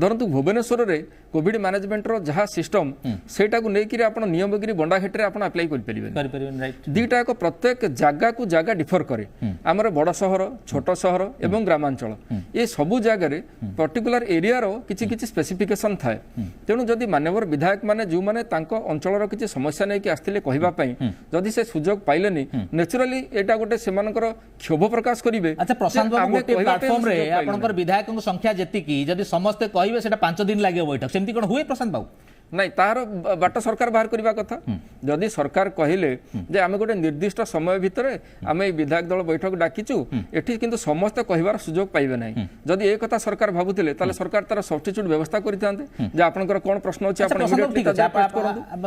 धरतु भुवनेश्वर में कोविड मैनेजमेंट जहाँ सिस्टम सेटा को लेकिन आप नियमगिरी बंडाघाटी आप अप्लाई करेंगे दीटा एक प्रत्येक जगह को जगह डिफर करे आमर बड़ सहर छोट सहर एवं ग्रामांचल ये सबू जगार पर्टिकुलर एरिया किसी किसी स्पेसिफिकेशन थाए तेणु जदि मानवर विधायक माने जो माने तांको अंचलर किसी समस्या नहीं कि आसते कहवाई जदि से सुजोग पाइलेनी नेचुराली एटा गोटे सेमानकर क्षोभ प्रकाश करेंगे। अच्छा प्रशांत बाबू गोटे प्लाटफॉर्म रे आपनकर विधायक संख्या जेतिकी जदि समस्ते कहबे सेटा 5 दिन लागे बैठक सेमती कोन हुए प्रशांत बाबू नहीं तार बाट सरकार बाहर करने कथा जदि सरकार कहले जे आमे गोटे निर्दिष्ट समय भितर आमे विधायक दल बैठक डाकिचु एठी किंतु समस्त कहिबार सुजोग पाइबे नाही जदि ए कथा सरकार भाबुतिले ताले सरकार तार सब्स्टिट्यूट व्यवस्था करितांते जे आपनकर कोन प्रश्न अछि आपण इमिडिएटली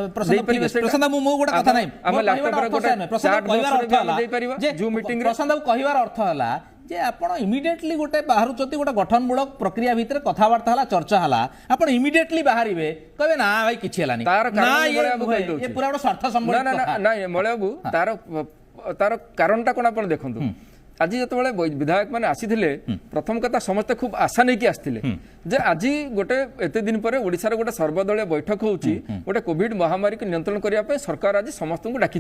प्रशांत बाबू गोटे कथा नाही आमे लैपटॉप रे गोटे चार्ट बॉक्स दे परिबा जो मीटिंग रे प्रशांत बाबू कहिबार अर्थ हला जे आपण इमिडिएटली गोटे बाहरुचती गोटे गठनमूलक प्रक्रिया भितर कथावार्ता हला चर्चा हला आपण इमिडिएटली बाहरिबे कहबे ना भाई किछि हलानी तार कारण ये पूरा गोटे स्वार्थ संबंध ना ना मळबाबू तार कारणटा कोन आपण देखंतु आज जिते विधायक मैंने आसी प्रथम कथा समस्ते खूब आशा नहीं कि आसते जे आज गोटे एत दिन पर ओडिशार गोटे सर्वदलीय बैठक होची गोटे कोविड महामारी को नियंत्रण करने सरकार आज समस्त को डाकी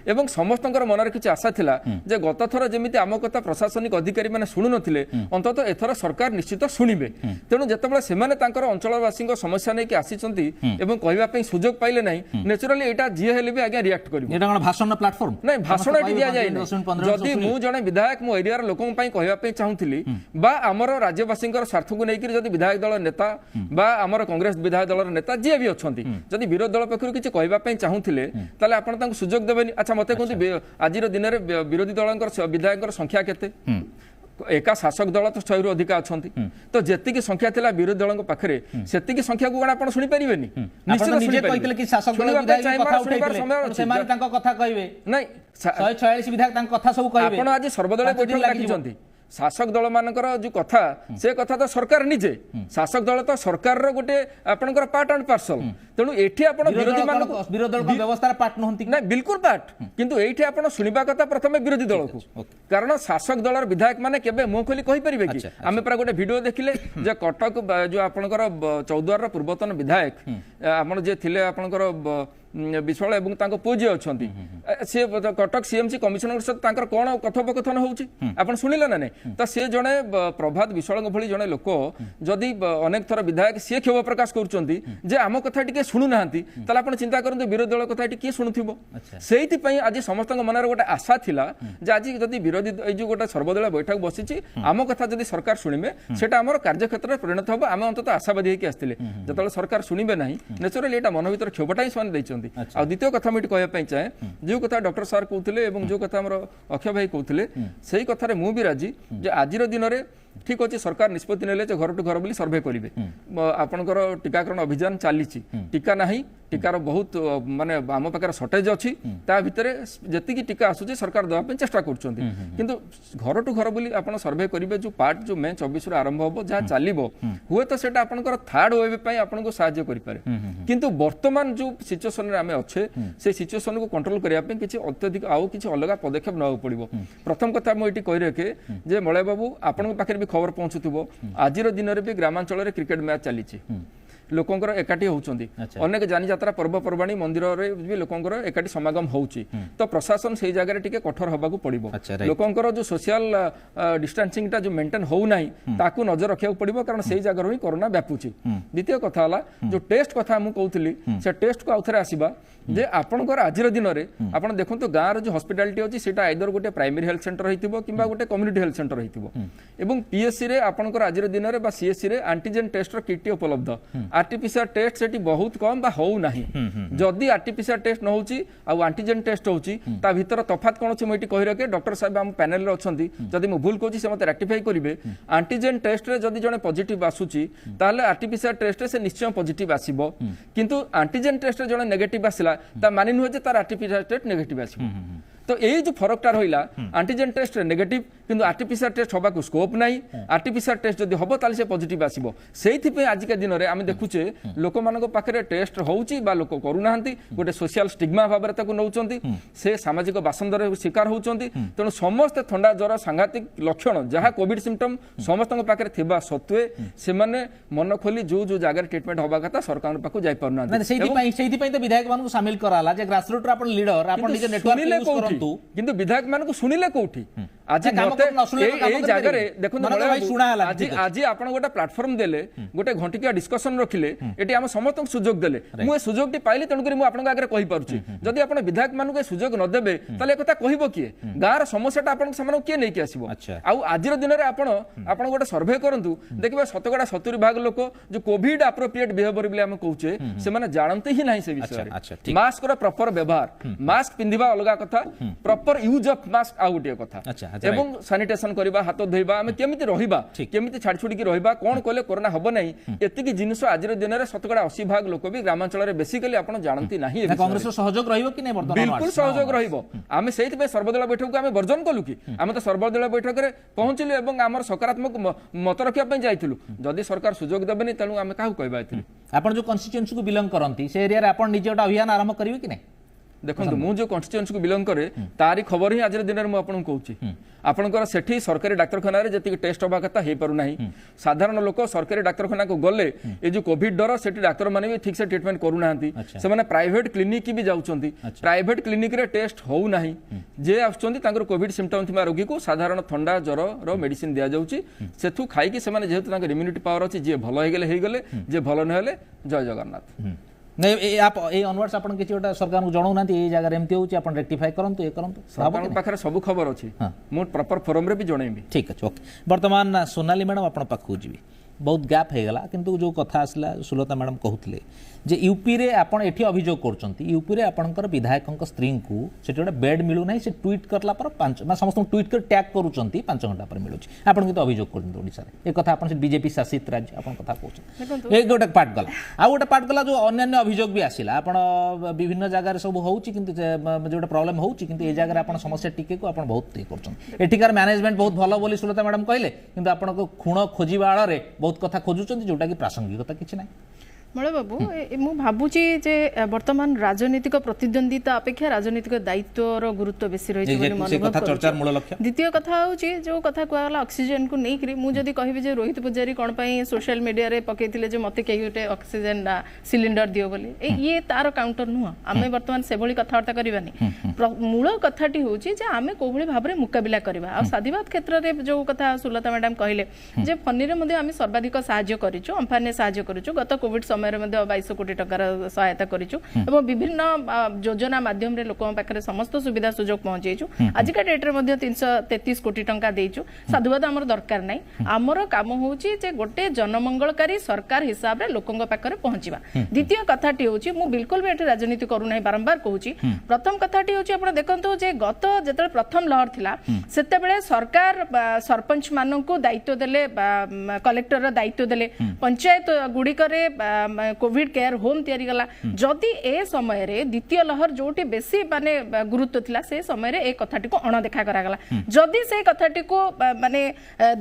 एवं समस्त मनर किसी आशा थिला जे गत थर जमी आम कथा प्रशासनिक अधिकारी मैंने शुणु नथिले अंतत एथर सरकार निश्चित शुणिबे तेणु जितेबाला सेमाने तांकर अंचलवासी समस्या नहीं कि आसीचंती एवं कहवाई सुजोग पाइले नहीं नेचुराली एटा जी हेले भी आज्ञा रिएक्ट करिवो एटा कोन भाषण प्लेटफॉर्म नहीं भाषण एटी दिया जाय जदि मु जने विधायक मो एरिया लोकों कहवाई चाहूली बा आमर राज्यवासी स्वार्थ को लेकर जदि विधायक दल नेता बा आमर कांग्रेस विधायक दल नेता जी भी अच्छा जदि विरोधी दल पक्ष किसी कहवाई चाहूले ताले आपण सुजोग देबेनी। अच्छा मते कहते आज दिन में विरोधी दल विधायक संख्या केते एका शासक दल तो 100 रु अधिक अच्छा तो जी संख्या थिला विरोधी दल पाखे से संख्या को आप शुणी पारे आज सर्वदलीय बैठक डाकिछंती शासक दल मानकर जो कथा से कथा तो सरकार निजे शासक दल तो सरकार रो गोटे आपनकर पार्ट एंड पार्सल तेणु एठी आपण विरोधी मान विरोधी दल को व्यवस्था पार्ट नहंती ना बिल्कुल पार्ट किंतु एठी आपण सुनिबा कथा प्रथमे विरोधी दल को कारण शासक दलर विधायक माने केबे मुंह खोली कहि परिबे कि आमे परा गोटे वीडियो देखिले जे कटक जो आपनकर चौद्वार रो पूर्वतन विधायक आपण जे थिले आपनकर विश्वाल एवं तांको पूजी अछंती से कटक सीएमसी कमिशनर सहित तांकर कोन कथोपकथन होउची आपण सुनिले ना नै त से जणे प्रभात विश्वाल भली जणे लोक जदि अनेक थर विधायक से क्षोभ प्रकाश करूचंती जे आम कथा टिके सुनु नाहंती तला आपण चिंता करंतु विरोधी दल कथा टिके सुनुथिबो सेहिति पई आज समस्त मनर गोटे आशा थिला जे आज जदि विरोधी ए जो गोटे सर्वदलीय बैठक बसिची आम कथा जदि सरकार सुनिबे सेटा हमर कार्यक्षेत्र रे परिणत होबो आमे अंतत आशावादी हेकि आस्तिले जतले सरकार सुनिबे नाही नेचुरली एटा मन भीतर क्षोभटा ही सन दैचंती। आ द्वितीय कथा मुझे कहवाई चाहे जो कथा डॉक्टर सार कहते जो कथा अक्षय भाई कहते से कथार मु भी राजी जे आज दिन में ठीक अच्छे सरकार निष्पत्ति नेले घर टू घर बोली सर्वे करेंगे आपणकर टीकाकरण अभियान चली टीका ना टीकार बहुत माने आम पाखे सर्टेज अच्छी ता भितर जी टीका आसूँ सरकार देवाई चेष्टा कर घर टू घर बोली आप सर्वे करेंगे जो पार्ट जो मे 24 आरंभ हम जहाँ चलो हुए तो सेटा आपणकर थर्ड वेव आपको साहाय्य करें किंतु वर्तमान जो सिचुएसन रे आमे अच्छे से सिचुएसन को कंट्रोल करने किसी अत्यधिक आउ किसी अलग पदक्षेप ना पड़ो। प्रथम कथा मुझे कही रखे जे मलय बाबू आपण पाखे भी खबर पहुंचुथिबो आज दिन में भी ग्रामांचल क्रिकेट मैच चली लोकंकर एकाठी होउचंदी अनेक जानी यात्रा पर्वपर्वाणी मंदिर रे भी लोकंकर एकाठी समागम होउची तो प्रशासन से जगह टिके कठोर होबाकू पड़िबो लोकंकर जो सोशल डिस्टेंसिंग टा जो मेंटेन होउ नाही ताकू नजर रखिया पड़िबो कारण से जगह ही कोरोना व्यापुची। द्वितीय कथा हला जो टेस्ट कथा मु कहउतली से टेस्ट को आउथरे आसीबा जे आपनकर आजिर दिन रे आपण देखंतु गाँव जो हॉस्पिटैलिटी अछि सेटा आइदर गोटे प्राइमरी हेल्थ सेंटर रहितिबो किबा गोटे कम्युनिटी हेल्थ सेंटर रहितिबो एवं पीएससी रे आपनकर आजिर दिन रे बा सीएससी रे एंटीजन टेस्ट रो किट उपलब्ध आरटीपीसीआर टेस्ट सेठी बहुत कम बा होउ नाही जदी आरटीपीसीआर टेस्ट न होउची आ एंटीजन टेस्ट होउची ता भीतर तफात कोन अछि मोइटी कहि रके डॉक्टर साहब हम पैनल रे अछंती जदी मु भूल कहूची से मते रेक्टिफाई करिवे एंटीजन टेस्ट रे जदी जने पॉजिटिव आसुची ताले आरटीपीसीआर टेस्ट रे से निश्चय पॉजिटिव आसीबो किंतु एंटीजन टेस्ट रे जने नेगेटिव आसिला ता मानि नुहे जे तार आरटीपीसीआर टेस्ट नेगेटिव आसीबो तो यही जो फरकटा रहा एंटीजन टेस्ट नेगेटिव किंतु आरटीपीसीआर टेस्ट होबाकू स्कोप नहीं आरटीपीसीआर टेस्ट जदि हम ताले से पॉजिटिव आसीबो सेहिथि आज के दिन में आम देखुचे लोक मानक पाखे टेस्ट होउची बा लोक करूना गोटे सोशल स्टिग्मा भाव में नौकरी से सामाजिक बासंदर शिकार होउचंती तेणु समस्त थंडा ज्वर सांघातिक लक्षण जहाँ कोविड सिम्पटम समस्त पाखे थिबा सत्वे से माने मन खोली जो जो जगह ट्रीटमेंट होबा कथा सरकार पाखु जाई परना सेहिथि तो विधायक मानक शामिल कराला जे ग्रासरूट रा आपण लीडर आपण निजे नेटवर्क यूज କରନ୍ତୁ କିନ୍ତୁ ବିଧାୟକ ମାନଙ୍କୁ ଶୁଣିଲେ କୋଉଠି ଆଜି କାମ ମତେ ନ ଶୁଣିଲେ ତ କାମ ଏଇ ଜାଗାରେ କରିପାରିବେ। ଦେଖନ୍ତୁ ମନେ କର ଭାଇ ଶୁଣା ହେଲା, ଆଜି ଠିକ ଅଛି। ଆଜି ଆପଣ ଗୋଟେ ପ୍ଲାଟଫର୍ମ ଦେଲେ ଗୋଟେ ଘଣ୍ଟିକିଆ ଡିସ୍କସନ ରଖିଲେ ଏଠି ଆମ ସମସ୍ତଙ୍କୁ ସୁଯୋଗ ଦେଲେ ମୁଁ ଏ ସୁଯୋଗଟି ପାଇଲି ତେଣୁକରି ମୁଁ ଆପଣଙ୍କ ଆଗରେ କହିପାରୁଛି ଯଦି ଆପଣ ବିଧାୟକ ମାନଙ୍କୁ ଏ ସୁଯୋଗ ନ ଦେବେ ତାହେଲେ ଏ କଥା କହିବ କିଏ ଗାଁର ସମସ୍ୟାଟା ଆପଣଙ୍କୁ ସେମାନଙ୍କୁ କିଏ ନେଇକି ଆସିବ ଆଚ୍ଛା। ଆଉ ଆଜିର ଦିନରେ ଆପଣ ଗୋଟେ ସର୍ଭେ କରନ୍ତୁ ଦେଖିବେ 70% ଲୋକ ଯୋଉ କୋଭିଡ ଆପ୍ରୋପ୍ରିଏଟ ବିହେଭିୟର ବୋଲି ଆମେ କହୁଛେ ସେମାନେ ଜାଣନ୍ତି ହିଁ ନାହିଁ ସେ ବିଷୟରେ ଆଚ୍ଛା, ଠିକ। ମାସ୍କର ପ୍ରପର ବ୍ୟବହାର ମାସ୍କ ପିନ୍ଧିବା ଅଲଗା କଥା ପ୍ରପର ୟୁଜ ଅଫ ମାସ୍କ ଆଉ ଗୋଟିଏ କଥା ଆଚ୍ଛା, ଆଚ୍ଛା, ଏବଂ ସାନିଟେସନ କରିବା ହାତ ଧୋଇବା ଆମେ କେମିତି ରହିବା କେମିତି ଛାଡି ଛୁଡିକି ରହିବା କଣ କଲେ କରୋନା ହବ ନାହିଁ ଏତିକି ଜିନିଷ ଆଜିର ଦିନରେ 80% ଲୋକ ବି ଗ୍ରାମାଞ୍ଚଳରେ ବେସିକାଲି ଆପଣ ଜାଣନ୍ତି ନାହିଁ ଏ ବିଷୟରେ। କଂଗ୍ରେସର ସହଯୋଗ ରହିବ କି ନାହିଁ ବର୍ତ୍ତମାନ ବିଲକୁଲ ସହଯୋଗ ରହିବ ଆମେ ସେଇଥିପାଇଁ ସର୍ବଦଳୀୟ ବୈଠକକୁ ଆମେ ବର୍ଜନ କଲୁ କି ଆମେ ତ ସର୍ବଦଳୀୟ ବୈଠକରେ ପହଞ୍ଚିଲୁ ଏବଂ ଆମର ସକାରାତ୍ମକ ମତ ରଖିବା ପାଇଁ ଯାଇଥିଲୁ ଯଦି ସରକାର ସୁଯୋଗ ଦେବେନି ତେଣୁ ଆମେ କାହାକୁ କହିବା ଏଥିରେ ଆପଣ ଯୋଉ କନଷ୍ଟିଚ୍ୟୁଏନ୍ସି କୁ ବିଲଙ୍ଗ କରନ୍ତି ସେ ଏରିଆରେ ଆପଣ ନିଜେ ଗୋଟେ ଅଭିଯାନ ଆରମ୍ଭ କରିବେ କି ନାହିଁ ଦେଖନ୍ତୁ ମୁଁ ଯୋଉ କନଷ୍ଟିଚ୍ୟୁଏନ୍ସି କୁ ବିଲଙ୍ଗ କରେ ତାରି ଖବର ହିଁ ଆଜିର ଦିନରେ ମୁଁ ଆପଣଙ୍କୁ କହୁଛି ଆପଣଙ୍କର ସେଠି ସରକାରୀ ଡାକ୍ତରଖାନାରେ ଯେତିକି ଟେଷ୍ଟ ହେବା କଥା ହେଇପାରୁନାହିଁ ସାଧାରଣ ଲୋକ ସରକାରୀ ଡାକ୍ତରଖାନାକୁ ଗଲେ ଏ ଯୋଉ କୋଭିଡ ଡର ସେଠି ଡାକ୍ତରମାନେ ବି ଠିକ ସେ ଟ୍ରିଟମେଣ୍ଟ କରୁନାହାନ୍ତି ସେମାନେ ପ୍ରାଇଭେଟ କ୍ଲିନିକ ବି ଯାଉଛନ୍ତି ପ୍ରାଇଭେଟ କ୍ଲିନିକରେ ଟେଷ୍ଟ ହଉନାହିଁ ଯେ ଆସୁଛନ୍ତି ତାଙ୍କର କୋଭିଡ ସିମ୍ପଟମ୍ ଥିବା ରୋଗୀକୁ ସାଧାରଣ ଥଣ୍ଡା ଜ୍ୱରର ମେଡିସିନ ଦିଆଯାଉଛି ସେଠୁ ଖାଇକି ସେମାନେ ଯେହେତୁ ତାଙ୍କର ଇମ୍ୟୁନିଟି ପାୱାର ଅଛି ଯିଏ ଭଲ ହେଇଗଲେ ଯିଏ ଭଲ ନହେଲେ ଜୟ ଜଗନ୍ନାଥ ଅନୱାର୍ଡସ ଆପଣ କିଛି ଗୋଟେ ସରକାରଙ୍କୁ ଜଣାଉନାହାନ୍ତି ଏଇ ଜାଗାରେ ଏମିତି ହଉଛି ଆପଣ ରେକ୍ଟିଫାଏ କରନ୍ତୁ ଏ କରନ୍ତୁ ଆପଣଙ୍କ ପାଖରେ ସବୁ ଖବର ଅଛି ମୁଁ ପ୍ରପର ଫୋରମରେ ବି ଜଣେଇବି ଠିକ ଅଛି ଓକେ ବର୍ତ୍ତମାନ ସୋନାଲି ମ୍ୟାଡ଼ାମ ଆପଣ ପାଖକୁ ଯିବି ବହୁତ ଗ୍ୟାପ୍ ହେଇଗଲା କିନ୍ତୁ ଯେଉଁ କଥା ଆସିଲା ସୁଲତା ମ୍ୟାଡ଼ାମ କହୁଥିଲେ ଯେ ୟୁପିରେ ଆପଣ ଏଠି ଅଭିଯୋଗ କରୁଛନ୍ତି ୟୁପିରେ ଆପଣଙ୍କର ବିଧାୟକଙ୍କ ସ୍ତ୍ରୀଙ୍କୁ ସେଠି ଗୋଟେ ବେଡ୍ ମିଳୁନାହିଁ ସେ ଟ୍ୱିଟ୍ କଲା ପରେ ସମସ୍ତଙ୍କୁ ଟ୍ୱିଟ୍ କରି ଟ୍ୟାଗ୍ କରୁଛନ୍ତି 5 ଘଣ୍ଟା ପରେ ମିଳୁଛି ଆପଣ କିନ୍ତୁ ଅଭିଯୋଗ କରୁଛନ୍ତି ଓଡ଼ିଶାରେ ଏ କଥା ଆପଣ ସେ ବିଜେପି ଶାସିତ ରାଜ୍ୟ ଆପଣ କଥା କହୁଛନ୍ତି ଏ ଗୋଟେ ପାର୍ଟ ଗଲା ଆଉ ଗୋଟେ ପାର୍ଟ ଗଲା ଯେଉଁ ଅନ୍ୟାନ୍ୟ ଅଭିଯୋଗ ବି ଆସିଲା ଆପଣ ବିଭିନ୍ନ ଜାଗାରେ ସବୁ ହେଉଛି କିନ୍ତୁ ଯେଉଁଟା ପ୍ରୋବ୍ଲେମ୍ ହେଉଛି କିନ୍ତୁ ଏ ଜାଗାରେ ଆପଣ ସମସ୍ୟା ଟିକେକୁ ଆପଣ ବହୁତ ଇଏ କରୁଛନ୍ତି ଏଠିକାର ମ୍ୟାନେଜମେଣ୍ଟ ବହୁତ ଭଲ ବୋଲି ସୁଲତା ମ୍ୟାଡ଼ାମ କହିଲେ କିନ୍ତୁ ଆପଣଙ୍କ ଖୁଣ ଖୋଜିବା ଆଳରେ ବହୁତ କଥା ଖୋଜୁଛନ୍ତି ଯେଉଁଟାକି ପ୍ରାସଙ୍ଗିକତା କିଛି ନାହିଁ ମଳ ବାବୁ ମୁଁ ଭାବୁଛି ଯେ ବର୍ତ୍ତମାନ ରାଜନୈତିକ ପ୍ରତିଦ୍ୱନ୍ଦିତା ଅପେକ୍ଷା ରାଜନୈତିକ ଦାୟିତ୍ୱର ଗୁରୁତ୍ୱ ବେଶୀ ରହିଛି ବୋଲି ଅନୁଭବ କରୁଛି ଦ୍ୱିତୀୟ କଥା ହେଉଛି ଯେଉଁ କଥା କୁହାଗଲା ଅକ୍ସିଜେନକୁ ନେଇକରି ମୁଁ ଯଦି କହିବି ଯେ ରୋହିତ ପୂଜାରୀ କ'ଣ ପାଇଁ ସୋସିଆଲ ମିଡ଼ିଆରେ ପକେଇଥିଲେ ଯେ ମୋତେ କେହି ଗୋଟେ ଅକ୍ସିଜେନ ସିଲିଣ୍ଡର ଦିଅ ବୋଲି ଇଏ ତାର କାଉଣ୍ଟର ନୁହଁ ଆମେ ବର୍ତ୍ତମାନ ସେଭଳି କଥାବାର୍ତ୍ତା କରିବାନି ମୂଳ କଥାଟି ହେଉଛି ଯେ ଆମେ କୋଉଭଳି ଭାବରେ ମୁକାବିଲା କରିବା ଆଉ ସାଧିବାଦ କ୍ଷେତ୍ରରେ ଯେଉଁ କଥା ସୁଲତା ମ୍ୟାଡାମ କହିଲେ ଯେ ଫନିରେ ମଧ୍ୟ ଆମେ ସର୍ବାଧିକ ସାହାଯ୍ୟ କରିଛୁ ଅମ୍ଫାନରେ ସାହାଯ୍ୟ କରିଛୁ ଗତ କୋଭିଡ ସମୟରେ ମଧ୍ୟ 22 କୋଟି ଟଙ୍କାର ସହାୟତା କରିଛୁ ଏବଂ ବିଭିନ୍ନ ଯୋଜନା ମାଧ୍ୟମରେ ଲୋକଙ୍କ ପାଖରେ ସମସ୍ତ ସୁବିଧା ସୁଯୋଗ ପହଞ୍ଚେଇଛୁ ଆଜିକା ଡେଟ୍ରେ ମଧ୍ୟ 333 କୋଟି ଟଙ୍କା ଦେଇଛୁ ସାଧୁବାଦ ଆମର ଦରକାର ନାହିଁ ଆମର କାମ ହେଉଛି ଯେ ଗୋଟେ ଜନମଙ୍ଗଳକାରୀ ସରକାର ହିସାବରେ ଲୋକଙ୍କ ପାଖରେ ପହଞ୍ଚିବା ଦ୍ୱିତୀୟ କଥାଟି ହେଉଛି ମୁଁ ବିଲକୁଲ ବି ଏଠି ରାଜନୀତି କରୁନାହିଁ ବାରମ୍ବାର କହୁଛି ପ୍ରଥମ କଥାଟି ହେଉଛି ଆପଣ ଦେଖନ୍ତୁ ଯେ ଗତ ଯେତେବେଳେ ପ୍ରଥମ ଲହର ଥିଲା ସେତେବେଳେ ସରକାର ସରପଞ୍ଚ ମାନଙ୍କୁ ଦାୟିତ୍ୱ ଦେଲେ କଲେକ୍ଟରର ଦାୟିତ୍ୱ ଦେଲେ ପଞ୍ଚାୟତ ଗୁଡ଼ିକରେ କୋଭିଡ କେୟାର ହୋମ ତିଆରି ଗଲା ଯଦି ଏ ସମୟରେ ଦ୍ୱିତୀୟ ଲହର ଯୋଉଠି ବେଶୀ ମାନେ ଗୁରୁତ୍ୱ ଥିଲା ସେ ସମୟରେ ଏ କଥାଟିକୁ ଅଣଦେଖା କରାଗଲା ଯଦି ସେ କଥାଟିକୁ ମାନେ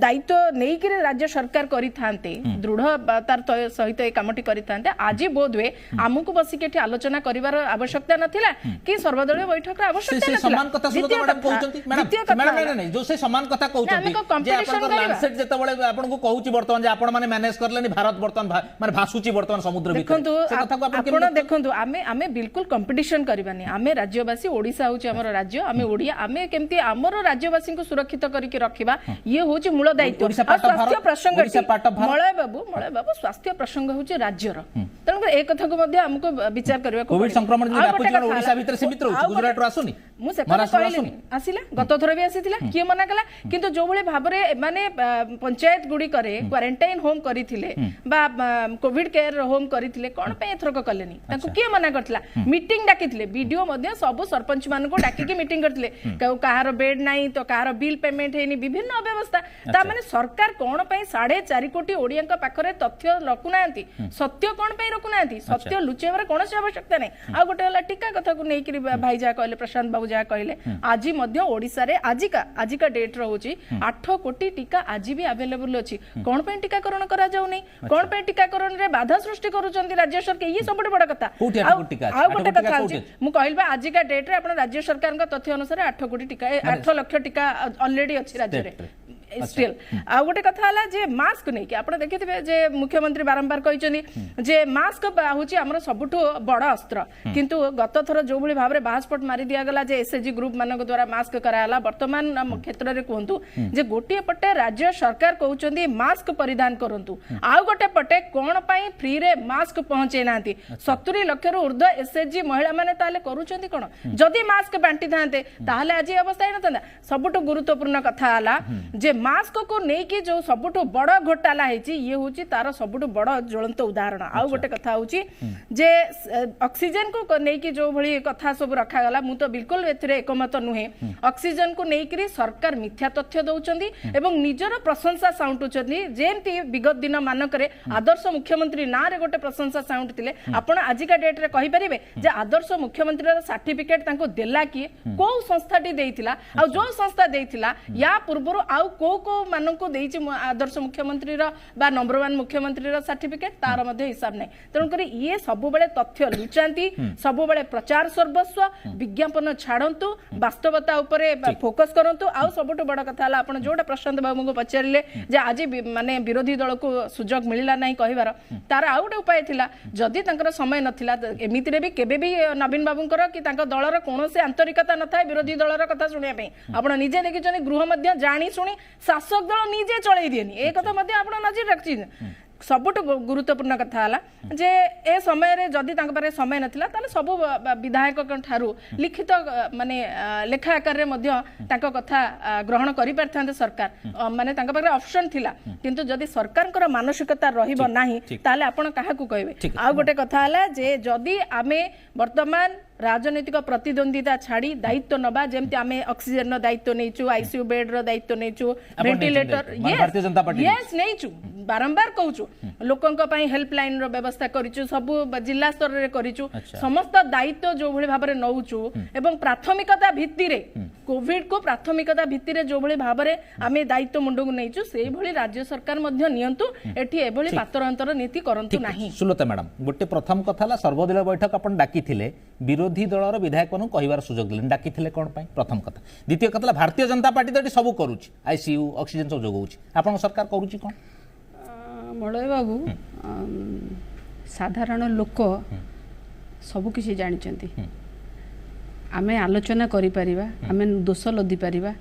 ଦାୟିତ୍ୱ ନେଇକିରି ରାଜ୍ୟ ସରକାର କରିଥାନ୍ତେ ଦୃଢ଼ ତାର ସହିତ ଏ କାମଟି କରିଥାନ୍ତେ ଆଜି ବୋଧ ହୁଏ ଆମକୁ ବସିକି ଏଠି ଆଲୋଚନା କରିବାର ଆବଶ୍ୟକତା ନଥିଲା କି ସର୍ବଦଳୀୟ ବୈଠକର ଆବଶ୍ୟକତା ନଥିଲା ଦେଖନ୍ତୁ ଆମେ ବିଲକୁଲ କମ୍ପିଟିସନ କରିବାନି ଆମେ ରାଜ୍ୟବାସୀ ଓଡିଶା ହଉଛି ଆମର ରାଜ୍ୟ ଆମେ ଓଡିଆ ଆମେ କେମିତି ଆମର ରାଜ୍ୟବାସୀଙ୍କୁ ସୁରକ୍ଷିତ କରିକି ରଖିବା ଇଏ ହଉଛି ମୂଳ ଦାୟିତ୍ୱ ସ୍ୱାସ୍ଥ୍ୟ ପ୍ରସଙ୍ଗ ମଳୟ ବାବୁ ସ୍ୱାସ୍ଥ୍ୟ ପ୍ରସଙ୍ଗ ହଉଛି ରାଜ୍ୟର ତେଣୁକରି ଏ କଥାକୁ ମଧ୍ୟ ଆମକୁ ବିଚାର କରିବାକୁ ମୁଁ ସେ କଥା କହିଲିନି ଆସିଲା ଗତ ଥର ବି ଆସିଥିଲା କିଏ ମନା କଲା କିନ୍ତୁ ଯୋଉଭଳି ଭାବରେ ଏମାନେ ପଞ୍ଚାୟତ ଗୁଡିକରେ କ୍ୱାରେଣ୍ଟାଇନ ହୋମ କରିଥିଲେ ବା କୋଭିଡ କେୟାର ହୋମ କରିଥିଲେ କଣ ପାଇଁ ଏଥରକ କଲେନି ତାଙ୍କୁ କିଏ ମନା କରିଥିଲା ମିଟିଂ ଡାକିଥିଲେ ବିଡିଓ ମଧ୍ୟ ସବୁ ସରପଞ୍ଚ ମାନଙ୍କୁ ଡାକିକି ମିଟିଂ କରିଥିଲେ କାହାର ବେଡ୍ ନାହିଁ ତ କାହାର ବିଲ୍ ପେମେଣ୍ଟ ହେଇନି ବିଭିନ୍ନ ଅବ୍ୟବସ୍ଥା ତା ମାନେ ସରକାର କଣ ପାଇଁ 4.5 କୋଟି ଓଡିଆଙ୍କ ପାଖରେ ତଥ୍ୟ ରଖୁନାହାନ୍ତି ସତ୍ୟ କଣ ପାଇଁ ରଖୁନାହାନ୍ତି ସତ୍ୟ ଲୁଚେଇବାର କୌଣସି ଆବଶ୍ୟକତା ନାହିଁ ଆଉ ଗୋଟେ ହେଲା ଟିକା କଥାକୁ ନେଇକି ଭାଇ ଯାହା କହିଲେ ପ୍ରଶାନ୍ତ ବାବୁ ଯାହା କହିଲେ ଆଜି ମଧ୍ୟ ଓଡିଶାରେ ଆଜିକା ଡେଟ୍ ରହୁଛି 8 କୋଟି ଟିକା ଆଜି ବି ଆଭେଲେବୁଲ ଅଛି କଣ ପାଇଁ ଟିକାକରଣ କରାଯାଉନି କଣ ପାଇଁ ଟିକାକରଣରେ ବାଧା ସୃଷ୍ଟି କରୁଛନ୍ତି ରାଜ୍ୟ ସରକାର ଇଏ ସବୁଠୁ ବଡ କଥା ଆଉ ଗୋଟେ କଥା ହଉଛି ମୁଁ କହିଲି ବା ଆଜିକା ଡେଟ୍ ରେ ଆପଣ ରାଜ୍ୟ ସରକାରଙ୍କ ତଥ୍ୟ ଅନୁସାରେ 8 କୋଟି ଟିକା 8 ଲକ୍ଷ ଟିକା ଅଲରେଡି ଅଛି ରାଜ୍ୟରେ स्टिल आ गोटे कथा हला जे मास्क नै कि आपण देखिथिबे जे मुख्यमंत्री बारंबार कहिसनी जे मास्क होची हमर सबुठो बड़ अस्त्र किंतु गत थर जो भली भाबरे बाहस्पट मारी दिया गला जे एसएचजी ग्रुप मानक द्वारा मास्क कराला वर्तमान क्षेत्र रे कोंतु जे गोटे पटे राज्य सरकार कहउचंदी मास्क परिधान करंतु आ गोटे पटे कोन पई फ्री रे मास्क पहुंचे नांती 70 लाख रु ऊर्ध्व एसएचजी महिला माने ताले करूचंदी कोन जदी मास्क बांटी थांते ताले आज अवस्था ही नतंदा सबुठो गुरुत्वपूर्ण कथा हला जे मास्क को नहीं कि जो सबुठो बड़ घोटाला हेची ये होची तार सबुठो बड़ ज्वलंत उदाहरण आ गोटे कथा होची जे ऑक्सीजन को नहीं कि जो भली कथा सब रखा गला मु तो बिल्कुल एथिरे एकमत नुहे ऑक्सीजन को नहीं कि सरकार मिथ्या तथ्य दउचंदी एवं निजर प्रशंसा साउंटुचंदी जेमती विगत दिन मानकरे आदर्श मुख्यमंत्री ना रे गोटे प्रशंसा साउंट थिले आपण आजिका डेट रे कहि परिबे जे आदर्श मुख्यमंत्री रा सर्टिफिकेट तांको देला कि को संस्थाटी देइथिला आ जो संस्था देइथिला या पूर्वरु आउ को माननको देइछि आदर्श मुख्यमंत्री रा बा नंबर 1 मुख्यमंत्री रा सर्टिफिकेट तार मध्ये हिसाब नै तण करी ये सब बेले तथ्य लुचांती सब बेले प्रचार सर्वस्व विज्ञापन छाडंतु वास्तवता ऊपर फोकस करंतु आ सबटो बड़ कथा हला आपण जोडा प्रशांत बाबू को पचारिले जे आज माने विरोधी दल को सुजोग मिलिला नै कहिबार तार आ गोटे उपाय थिला जदी तंकर समय नथिला एमितिरे भी केबे भी नवीन बाबूंकर कि तांका दलर कोनोसे आंतरिकता नथाय विरोधी दलर कथा सुनिया पे आपण निजे देखिछनी गृह मध्य जानी सुनी शासक दल निजे चलै दिएनी ए कथा मध्य आपण नजर रखछि सबुठ गुरुत्वपूर्ण कथा हला जे ए समय रे जदी तांक पारे समय नथिला ताले सब विधायक ठारू लिखित माने लेखा आकार रे मध्य तांक कथा ग्रहण करि परथांते सरकार माने तांक पारे ऑप्शन थिला किंतु जदी सरकारकर मानसिकता रहिबो नाही ताले आपण काहा को कहबे आ गोटे कथा हला जे जदी आमे वर्तमान राजनैतिक प्रतिद्वंदिता छाड़ी दायित्व नबा जेमति आमे ऑक्सीजन रो दायित्व नेचु आईसीयू बेड रो दायित्व नेचु वेंटिलेटर यस नेचु बारंबार कहूचु लोकंक पई हेल्पलाइन रो व्यवस्था करिचु सब जिला स्तर रे करिचु समस्त दायित्व जो भली भाबरे नउचु एवं प्राथमिकता भित्ति रे कोविड को प्राथमिकता भित्ति रे जो भली भाबरे आमे दायित्व मुंडो नेचु सेही भली राज्य सरकार मध्य नियंतु एठी एभली पातरंतर नीति करंतु नाही सुलता मैडम गोटे प्रथम कथाला सर्वदलीय बैठक आपण डाकी थिले विरोधी दलर विधायक नु कहिवार सुजोग दिले डाकी थिले कोन पई प्रथम कथा द्वितीय कथाला भारतीय जनता पार्टी तो सब करूची आईसीयू ऑक्सीजन सब जोगौची आपण सरकार करूची कोन मलय बाबू साधारण लोक सब किसी जानी आमे आलोचना करि परिबा आमे दोष लदी परिबा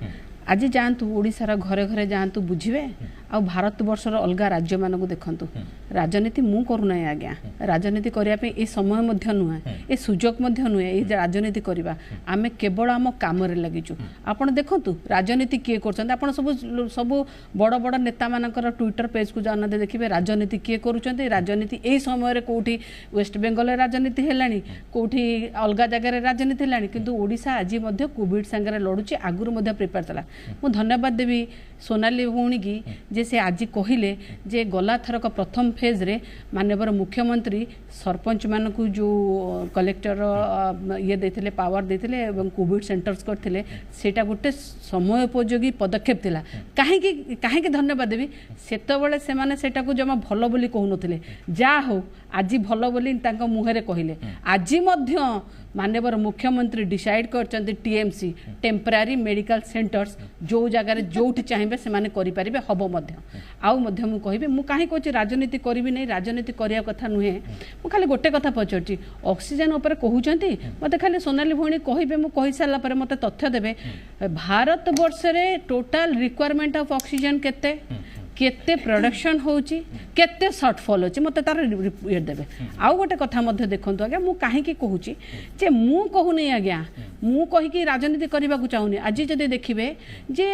आज जातु ओडिशार घरे घरे जातु बुझे आ भारत वर्षर अलग राज्य मानक देखु राजनीति मु करूना आज्ञा राजनीति करने ये समय नुहे ये सुजोग नुहे ये राजनीति करवा आम केवल आम कम लगिचु आप देखु राजनीति किए कर सब सब बड़ बड़ नेता मानकर ट्विटर पेज को जाना देखिए राजनीति किए करुँच राजनीति यही समय कौटी वेस्ट बेंगल राजनीति है कौटी अलग जगार राजनीति है किंतु ओडिशा आज कोविड सांगे लड़ुची आगुरी प्रिपेयर था मु धन्यवाद देवी सोनाली भौणी की जे से आज कहले जे गला थरक प्रथम फेज रे माननीय मुख्यमंत्री सरपंच मानक जो कलेक्टर ये देथिले पावर देथिले एवं कोविड सेंटर्स करथिले सेटा गोटे समय उपयोगी पदक्षेप थिला काहे धन्यवाद देवी सेतबेले से माने सेटा को जमा भलो बोली कहू नथिले जा हो आज भलो बोली तांका मुहरे कहिले आज मध्य माननीय मुख्यमंत्री decide करचंती TMC temporary medical centres जो जगार जोठी चाहिए से माने करि परिबे हबो मध्य आउ मध्य मु कहिबे मु काहे कहछि राजनीति करिबि नै राजनीति करिया कथा नुहे मु खाली गोटे कथा पचरछि ऑक्सीजन ऊपर कहउचंती मते खाली सोनाली भौणी कहिबे मु कहि साला पर मते तथ्य देबे भारत वर्ष रे टोटल रिक्वायरमेंट ऑफ ऑक्सीजन केते प्रोडक्शन होची केते शॉर्टफॉल होची मते तार रिपोर्ट देबे आउ गोटे कथा मध्ये देखंतु आज्ञा मु काहे की कहूची जे मु कहू नै आज्ञा मु कहि की राजनीति करबा को चाहुनी आज जदि देखिबे जे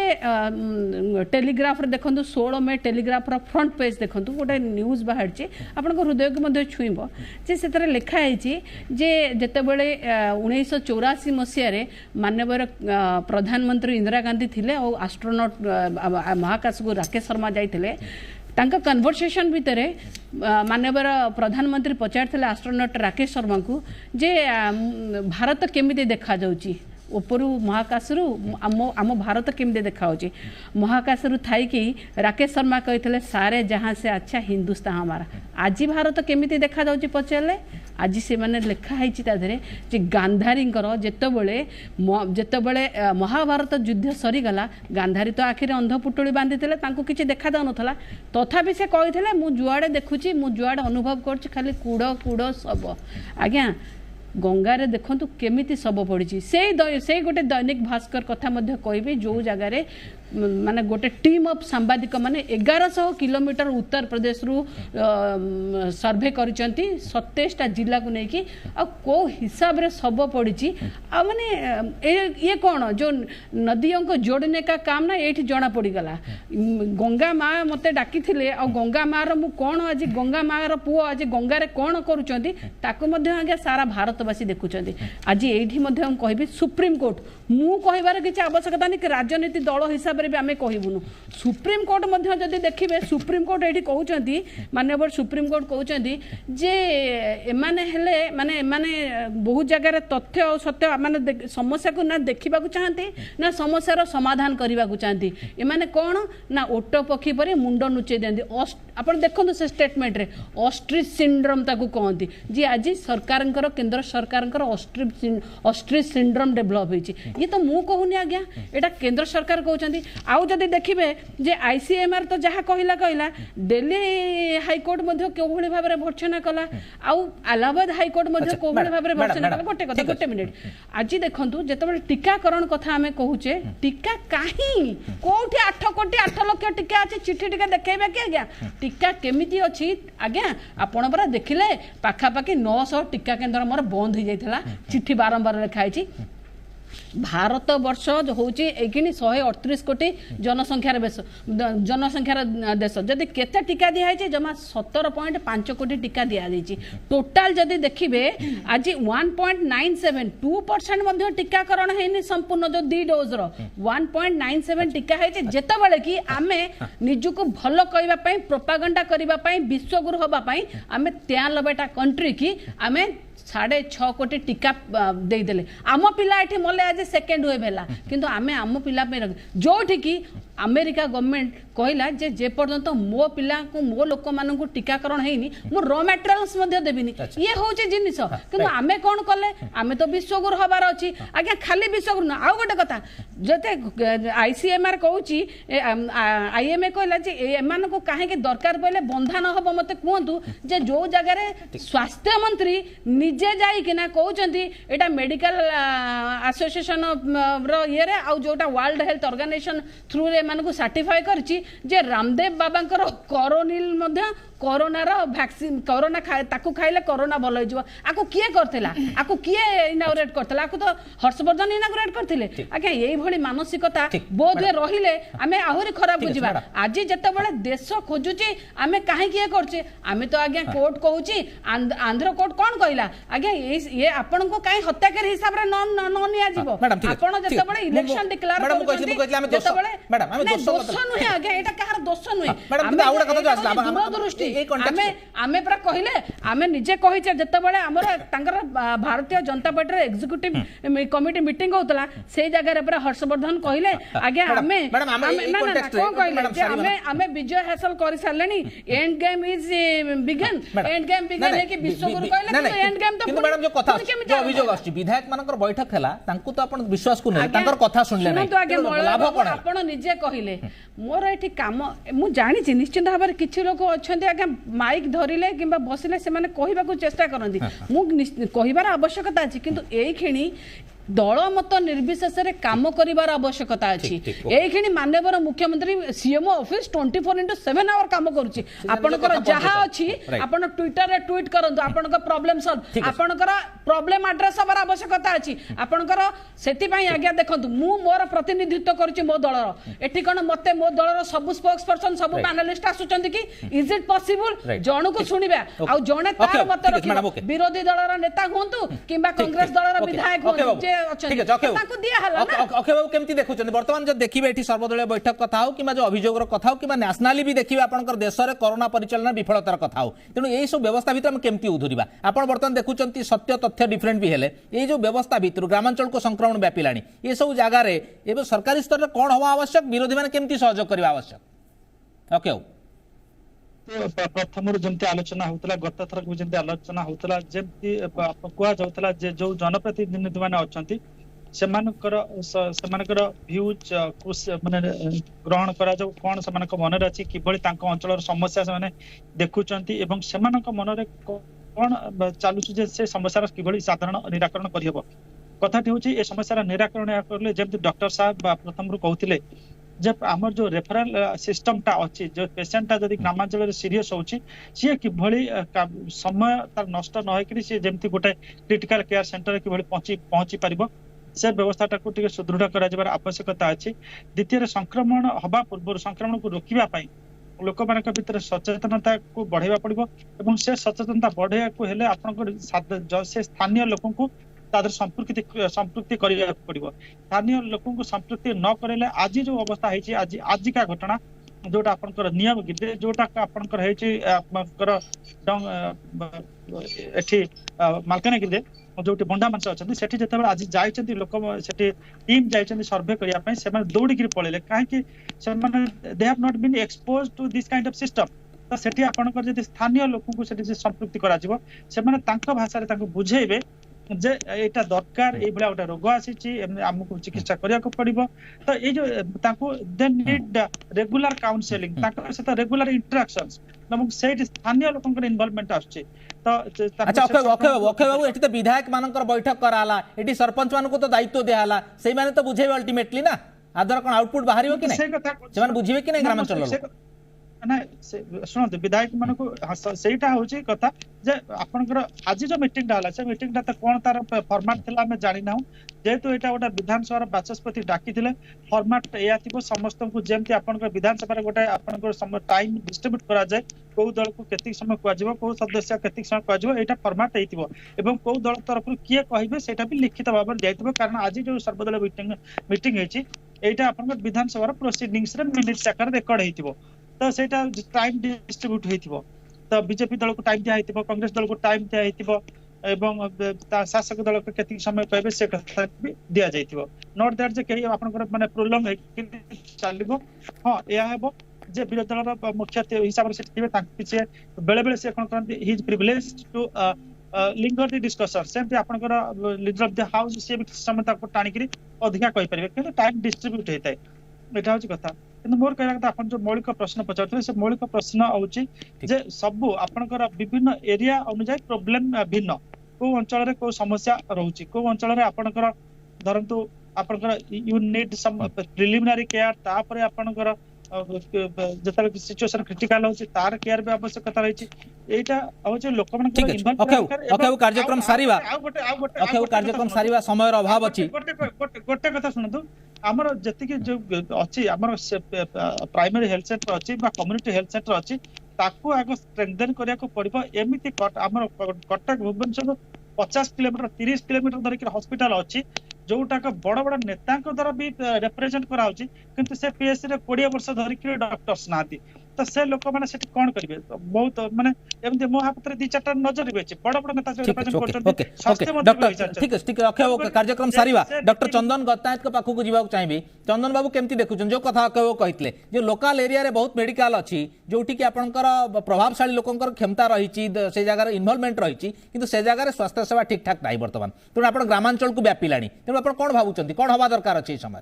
टेलीग्राफ रे देखंतु 16 मे टेलीग्राफ रो फ्रंट पेज देखंतु गोटे न्यूज बाहर छि आपन को हृदय के मध्ये छुइबो जे सेतरे लिखा है छि जे जते बेले 1984 मसिया रे माननीय प्रधानमंत्री इंदिरा गांधी थिले और एस्ट्रोनॉट महाकाश को राकेश शर्मा जाई तांका कन्वर्सेशन भितर माननीय प्रधानमंत्री पचार एस्ट्रोनॉट राकेश शर्मा को जे भारत केमिति देखा जाउची ऊपर महाकाश आम भारत केमिति देखा महाकाश थाई कि राकेश शर्मा कहते सारे जहाँ से अच्छा हिंदुस्तान हमारा आज भारत केमिति देखा जाउची पचारे आज से माने लेखा है जे गांधारींकर जेतबेले महाभारत युद्ध सरीगला गांधारी तो आखिर अंध पुटुली बांधी किसी देखा जाऊ ना तथापि से कही मु जुआड़े देखुची मु जुआड़े अनुभव कर खाली कूड़ कूड़ सब आज्ञा गंगारे देखंतु केमिति सब पड़ी से गोटे दैनिक भास्कर कथा कहबी जो जगार माने गोटे टीम ऑफ सांबादिक माने 1100 किलोमीटर उत्तर प्रदेश रु सर्वे करिसंती 27टा जिला को लेकिन आ को हिसाब रे सब पड़ी आ माने ये कौन जो नदियों को जोड़ने का काम ना ये जना पड़ी गला गंगा माँ मते डाकी थिले आ गंगा माँ रो मु कौन आज गंगा माँ रो पुओ आज गंगा रे कौन करूचंती ताको मध्ये आगे सारा भारतवासी देखुचंती आज एठी मध्ये हम कहबी सुप्रीम कोर्ट मु कहबार किछि आवश्यकता नहीं कि राजनीति दल हिसाब रे भी आमे कहबुनु सुप्रीम कोर्ट मध्ये जदि देखिबे सुप्रीम कोर्ट एठी कहउचंती माननीय सुप्रीम कोर्ट कहउचंती जे एमाने हेले माने एमाने बहुत जगह रे तथ्य और सत्य माने समस्या को ना देखिबा को चाहंती ना समस्या रो समाधान करिबा को चाहंती एमाने कोन ना ओट पखी परे मुंड नुचे देंदी आपण देखंतु से स्टेटमेंट रे ऑस्ट्रिच सिंड्रोम ताकू कहंती जे आज सरकारनकर केंद्र सरकारनकर ऑस्ट्रिच सिंड्रोम डेवलप होईची ये तो मु कहूनी आज्ञा एटा केंद्र सरकार कहउचंती आउ जदि देखिबे जे आईसीएमआर तो जहा कहला दिल्ली हाईकोर्ट मध्ये कोभଳି भाबरे भर्सना कला आउ इलाहाबाद हाईकोर्ट मध्ये कोभଳି भाबरे भर्सना कला गोटे कथा गोटे मिनिट आज देखंतु जेतबे टीकाकरण कथा हमें कहूचे टीका काहे कोठी 8 कोटी 8 लाख टीका अछि चिट्ठी टीका देखेबे कि आज्ञा टीका केमिति अछि आज्ञा आपण बरा देखिले पाखा पाखी 900 टीका केंद्र मोर बंद हो जाइथला चिट्ठी बारंबार लिखाई छी भारत वर्ष होची एकिनी 138 कोटी जनसंख्यार देश जदि केते टीका दिया है जमा 17.5 कोटी टीका दिया जाइए टोटाल जदि देखिबे आज 1.97 2% मध्ये टीकाकरण हैनी संपूर्ण जो 2 डोज रो 1.97 टीका है जेतेबेले कि आमे निजुको भलो कहबा पई प्रोपागेंडा करबा पई विश्वगुरु होबा पई आमे 93टा कंट्री की आमे 6.5 कोटी टीका दे देले आम पिला एठी मले आज सेकेंड वेव हैला किंतु आमे आम पिला पे जो ठिकी अमेरिका गवर्नमेंट कहला जे पर्यंत मो पिला को मो लोक मान को टीकाकरण हैनी मो रॉ मटेरियल्स मध्ये देबिनी ये होचे जिनिस किंतु आमे कोन कले आमे तो विश्वगुरु हबार अछि आज्ञा खाली विश्वगुरु ना आउ गोटे कथा जते आईसीएमआर कहूची आईएमए कहला जे एमान को काहे के दरकार पहिले बंधन हबो मते कहंतु जे जो जगह रे स्वास्थ्य मंत्री निजे जाई किना कहउचंती एटा मेडिकल एसोसिएशन रो ये रे आउ जोटा वर्ल्ड हेल्थ ऑर्गेनाइजेशन थ्रू रे मान को सर्टिफाई करची जे रामदेव बाबांकर कोरोनिल मध्ये कोरोना रो वैक्सीन कोरोना ताकू खाइले कोरोना भल हो जिवो आकु किए करथिला आकु किए इनागुरेट करथिला आकु तो हर्षवर्धन इनागुरेट करथिले आके एई भली मानसिकता बोध रे रहिले आमे आहुरी खराब बुझिबा आज जते बेले देश खोजुची आमे काहे किए करचे आमे तो आगे कोर्ट कहूची आंध्र कोर्ट कोन कहला आगे ये आपन को काहे हत्याकारी हिसाब रे न निया जिवो आपन जते बेले इलेक्शन डिक्लेयर जते बेले मैडम आमे दोष नुहे आगे एटा काहर दोष नुहे आमे आउडा कथा जो आसला दृष्टि आमे पूरा कहले आमे निजे कहिचे जते बेले हमर तांकर भारतीय जनता पार्टी रे एग्जीक्यूटिव कमिटी मीटिंग होतला से जगह रे पूरा हर्षवर्धन कहले आगे आमे कोन कहले जे आमे विजय हासिल कर सारलेनी end game is begin end game begin है कि विश्वगुरु कहले एंड गेम तो मैडम जो कथा जो अभियोग आछि विधायक मानकर बैठक हैला तांकू तो आपण विश्वास को नै तांकर कथा सुनले नै तो आगे लाभ कोन आपण निजे कहिले मोर एठी काम मु जानि छि निश्चित भाबरे किछि लोक अछन्ते आगे माइक धरिले किंबा बसिले से माने कहिबा को चेष्टा करंती मु कहिबार आवश्यकता अछि किंतु एई खिणी दल मत निर्विशेष रे काम करिवार आवश्यकता अछि एई खिणी माननीय मुख्यमंत्री सीएमओ ऑफिस 24/7 आवर काम करूची आपनकर जहा अछि आपन ट्विटर रे ट्वीट करंतु आपनकर प्रॉब्लम सॉल्व आपनकर प्रॉब्लम एड्रेस हबार आवश्यकता अछि आपनकर सेति पई आज्ञा देखंतु मु मोर प्रतिनिधित्व करूची मो दलर एठी कोन मते मो दलर सब स्पोक्स पर्सन सब पैनलिस्ट आसुचंती कि इज इट पॉसिबल जणु को सुनिबा आ जणे तार मत रखिबा विरोधी दलर नेता होंतु किबा कांग्रेस दलर विधायक होंतु ठीक है अक्षय बाबू केमती देखुछन वर्तमान जो देखिबे एठी सर्वदलीय बैठक कथा हो किबा जो अभियोगर कथा हो किबा नेशनली भी देखिबे आपनकर देश रे कोरोना परिचालन विफलतार कथा हो तेनु एई सब व्यवस्था भीतर हम केमती उधुरिबा आपण वर्तमान देखुचंती सत्य तथ्य डिफरेंट भी हेले एई जो व्यवस्था भीतर ग्रामांचल को संक्रमण व्यापिलानी ए सब जगह रे एबे सरकारी स्तर रे कोन होवा आवश्यक विरोधी माने केमती सहयोग करबा आवश्यक ओके प्रथम जमी आलोचना होता गत थर को जमी आलोचना होता जमी कहुला जो जनप्रतिनिधि मैंने अच्छा सेमानकर भ्यूज माने ग्रहण करा जाऊ कौन से मन अच्छी किभली अंचल समस्या से देखुंट एवं से मन कौन चलु से समस्या किभली साधारण निराकरण करहब कथाटी हूँ ये समस्या निराकरण या करले जमी डॉक्टर साहब प्रथम कहते जे आमर जो रेफरल सिस्टम टा अच्छी जो पेशेंट टा जदि ग्रामांचल सीरीयस होची सी किभली समय तार नष्ट न होकरी सी जेमती गोटे क्रिटिकल केयर सेंटर किभली पहुंची पारिबो से व्यवस्था टाको टिके सुदृढ़ करा जबार आवश्यकता अछि द्वितीय संक्रमण हवा पूर्व संक्रमण को रोकिबा पई लोक मानक भितर सचेतनता को बढ़ाइबा पड़िबो एवं से सचेतनता बढ़ाइया को हेले आपन से स्थानीय लोकन को तादर संपृक्ति करिया पड़िबो स्थानीय लोकन को संपृक्ति न करेले आज जो अवस्था है आज का घटना जोटा आपनकर नियम गिरे जोटा आपनकर है आपनकर एठी मालकाने गिरे जो बंडा मानस अच्छा सेठी जब आज जाइछन्ती लोक सेठी टीम जाइछन्ती सर्वे करिया पई से माने दौड़ी गिर पळेले काहे कि से माने they have not been exposed to this kind of system तो सेठी आपनकर जदि स्थानीय लोकन को सेठी संपृक्ति करा जिवो से माने तांको भाषा रे तांको बुझेइबे जे एटा दरकार ए बला ओटा रोग आसीची हमकु चिकित्सा करिया को पड़िबो तो ए जो तांको दे नीड रेगुलर काउंसलिंग तांको से रेगुलर इंटरेक्शंस नमक से स्थानीय लोकन इन्वॉल्वमेंट आछे तो अच्छा ओके बाबू एठी तो विधायक मानकर बैठक कराला एठी सरपंच मानको तो दायित्व देहाला सेई माने तो बुझेबे अल्टीमेटली ना आदर कोन आउटपुट बाहरियो कि नै से माने बुझिबे कि नै ग्रामांचल लोक ना शुणु विधायक मान को सेटा हूँ कथा जे आपनकर आज जो मीटिंग डाला से मीटिंग टा कौन तार फॉर्मेट थिला हमें जानि ना जेहेतु एटा गोटे विधानसभा बाचस्पति डाकी थिले फॉर्मेट एया थिबो समस्त को जेमति आपनकर विधानसभा रे गोटे आपनकर टाइम डिस्ट्रीब्यूट करा जाय को दल को केति समय को आजिबो को सदस्य केति समय को आजिबो एटा फॉर्मेट हेतिबो एवं को दल तरफ किए कहिबे सेटा भी लिखित भाव में जाइतबो कारण आज जो सर्वदलीय मीटिंग हेछि एटा आपनकर विधानसभा प्रोसीडिंग्स रे मिनिट्स आकार रिकॉर्ड हेतिबो तो सेटा टाइम डिस्ट्रीब्यूट हेतिबो तो बीजेपी दल को टाइम दिया हेतिबो कांग्रेस दल को टाइम दिया हेतिबो एवं शासक दल को केति समय कहबे से कथा भी दिया जाइतिबो नॉट दैट जे कहि आपनकर माने प्रोलॉन्ग हे चलिबो हां या हेबो जे विरोधी दल मुख्य हिसाब से थिबे तांक पिछे बेले बेले से कोन करन he is privileged to linger the discussion same आपनकर लीडर ऑफ द हाउस से भी समय तक टाणी करी अधिका कहि परिबे कि टाइम डिस्ट्रीब्यूट हेतै एटा होची कथा किंतु मोर कहला कथा अपन जो मौलिक प्रश्न पचारथले से मौलिक प्रश्न होची जे सब आपनकर विभिन्न एरिया अनुसार प्रॉब्लम भिन्न को अंचल रे को समस्या रहउची को अंचल रे आपनकर धरंतु आपनकर you need some preliminary care तापर आपनकर जतल सिचुएशन क्रिटिकल होची तार केयर भी आवश्यकता रहिची एटा होची लोक मन ओके कार्यक्रम सारीबा ओके कार्यक्रम सारीबा समय अभाव अछि गोटे कथा सुनतु हमर जति जो अछि हमर प्राइमरी हेल्थ सेंटर अछि बा कम्युनिटी हेल्थ सेंटर अछि ताकू आगो स्ट्रेंथन करिया को पड़िबो एमिति हमर कटक भुवनेश्वर 50 किलोमीटर 30 किलोमीटर धरिक हॉस्पिटल अछि जोटा का बड़ बड़ नेता द्वारा भी रिप्रेजेंट करा होची किंतु से पीएससी रे 20 वर्ष धरिक डॉक्टर्स नाती तो से लोक माने सेठी कोन करिवे बहुत माने एमते मो हाथ रे दी चारटा नजर बेचे बड़ बड़ नेता रिप्रेजेंट करछन स्वास्थ्य मंत्री ठीक ओके कार्यक्रम सारीबा डॉक्टर चंदन गतायत के पाखु को जीवा चाहिबी चंदन बाबू केमती देखुछन जो कथा कहितले जो लोकल एरिया रे बहुत मेडिकल अछि जोठी कि आपनकर प्रभावशाली लोकंकर क्षमता रहिछि से जगह रे इन्वॉल्वमेंट रहिछि किंतु से जगह रे स्वास्थ्य सेवा ठीक ठाक नाही वर्तमान तो आपण ग्रामांचल को व्यापिलाणी तो आपण कोन भाबुचंती कोन हवा दरकार अछि समय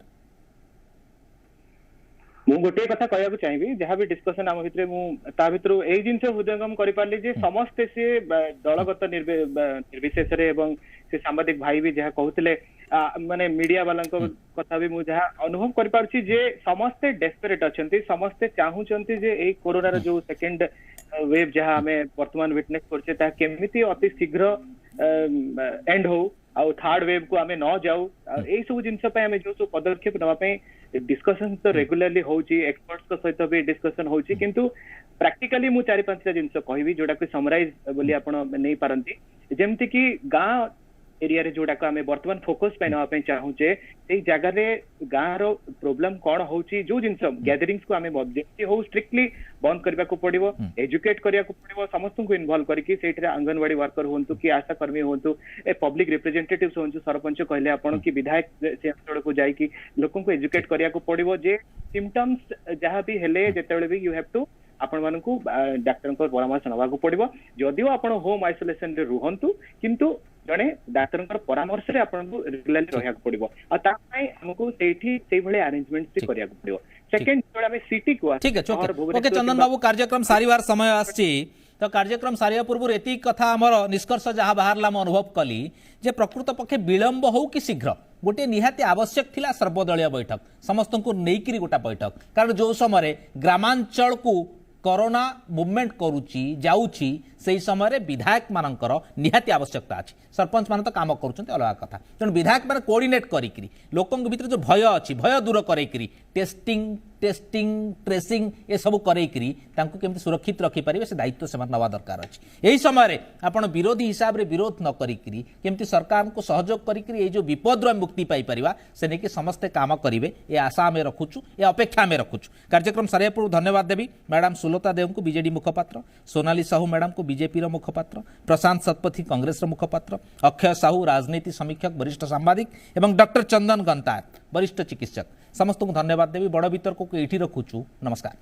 मु गोटे कथा कहବାକୁ चाहिबी जहाँ भी डिस्कशन आम भितर मु ता भितर एई जिंस हृदयंगम करि पारली जे समस्त से दलगत निर्विशेष रे एवं से सांबादिक भाई भी जहाँ कहउतले माने मीडिया वाला कथा भी मु जहाँ अनुभव करि पारछि जे समस्त डेस्परेट अछंती समस्त चाहूचंती जे एई कोरोना रो जो सेकंड वेव जहाँ हमें वर्तमान विटनेस करछे ता केमिति अति शीघ्र एंड हो आउ थर्ड वेव को आमे न जाऊ ए सब जिंस पे हमें जो सब पदक्षेप नवा पे डिस्कशन तो रेगुलरली होची एक्सपर्ट्स को सहित भी डिस्कशन होची किंतु प्रैक्टिकली मु 4-5 जिंस कहबी जोडा को समराइज बोली आपण नै पारंती जेमति कि गां एरिया रे जोडा को हमें वर्तमान फोकस पे नवा पे चाहूचे सेई जगह रे गां रो प्रॉब्लम कोन होची जो जिंस गैदरिंग्स को हमें जेमति हो स्ट्रिक्टली बंद करबा को पड़िबो एजुकेट करिया को पड़िबो समस्त को इन्वॉल्व करके सेठरे आंगनवाड़ी वर्कर होंतु कि आशा कर्मी होंतु ए पब्लिक रिप्रेजेंटेटिव्स होंतु सरपंच कहले आपण कि विधायक से अंचल को जाई कि लोकन को एजुकेट करिया को पड़िबो जे सिम्पटम्स जहां भी हेले जेतेबेले भी यू हैव टू आपण मानकु डाक्टर परामर्श नवाकू पड़िबो जदिও आपण होम आइसोलेशन रे रुहंतु किंतु जड़े डाक्तर परामर्श रे आपनको रेगुलरली रहिया पड़िबो आ ता पई हमको सेठी सेई भले अरेंजमेंट से करिया पड़िबो सेकंड जोड़ा में सिटी को ठीक है ओके चंदन बाबू कार्यक्रम सारिवार समय आछि तो कार्यक्रम सारिया पूर्व एति कथा हमर निष्कर्ष जहाँ बाहरला मैं अनुभव कली जे प्रकृत पक्षे विलंब हो कि शीघ्र गोटे निहाती आवश्यक थिला सर्वदलीय बैठक समस्त को नहींकरी गोटा बैठक कारण जो समय ग्रामांचल को कोरोना मूवमेंट करुची जाउची से समय विधायक मानकर निहाती आवश्यकता अच्छी सरपंच मान तो काम करुँच अलग कथा तेणु विधायक मैंने कोऑर्डिनेट करी लोकों भीतर जो भय अच्छी भय दूर करी टेस्टिंग ट्रेसिंग ये सब करेकरी केमती सुरक्षित रखिपारे से दायित्व से नवा दरकार अच्छी यही समय आप विरोधी हिसाब से विरोध न करी केमती सरकार को सहयोग करी जो विपद मुक्ति पाई से नहीं समस्ते काम करेंगे ये आशा आम रखुचु ये अपेक्षा आम रखुचु कार्यक्रम सारे पूर्व धन्यवाद देवी मैडम सुलता देव को बीजेडी मुखपात्र सोनाली साहू मैडम को बीजेपी मुखपात्र प्रशांत शतपथी कांग्रेस मुखपात्र अक्षय साहू राजनीति समीक्षक वरिष्ठ सांबादिक एवं डॉक्टर चंदन गंतायत वरिष्ठ चिकित्सक समस्त को धन्यवाद देवी बड़ वितर्क को ये रखुचु नमस्कार।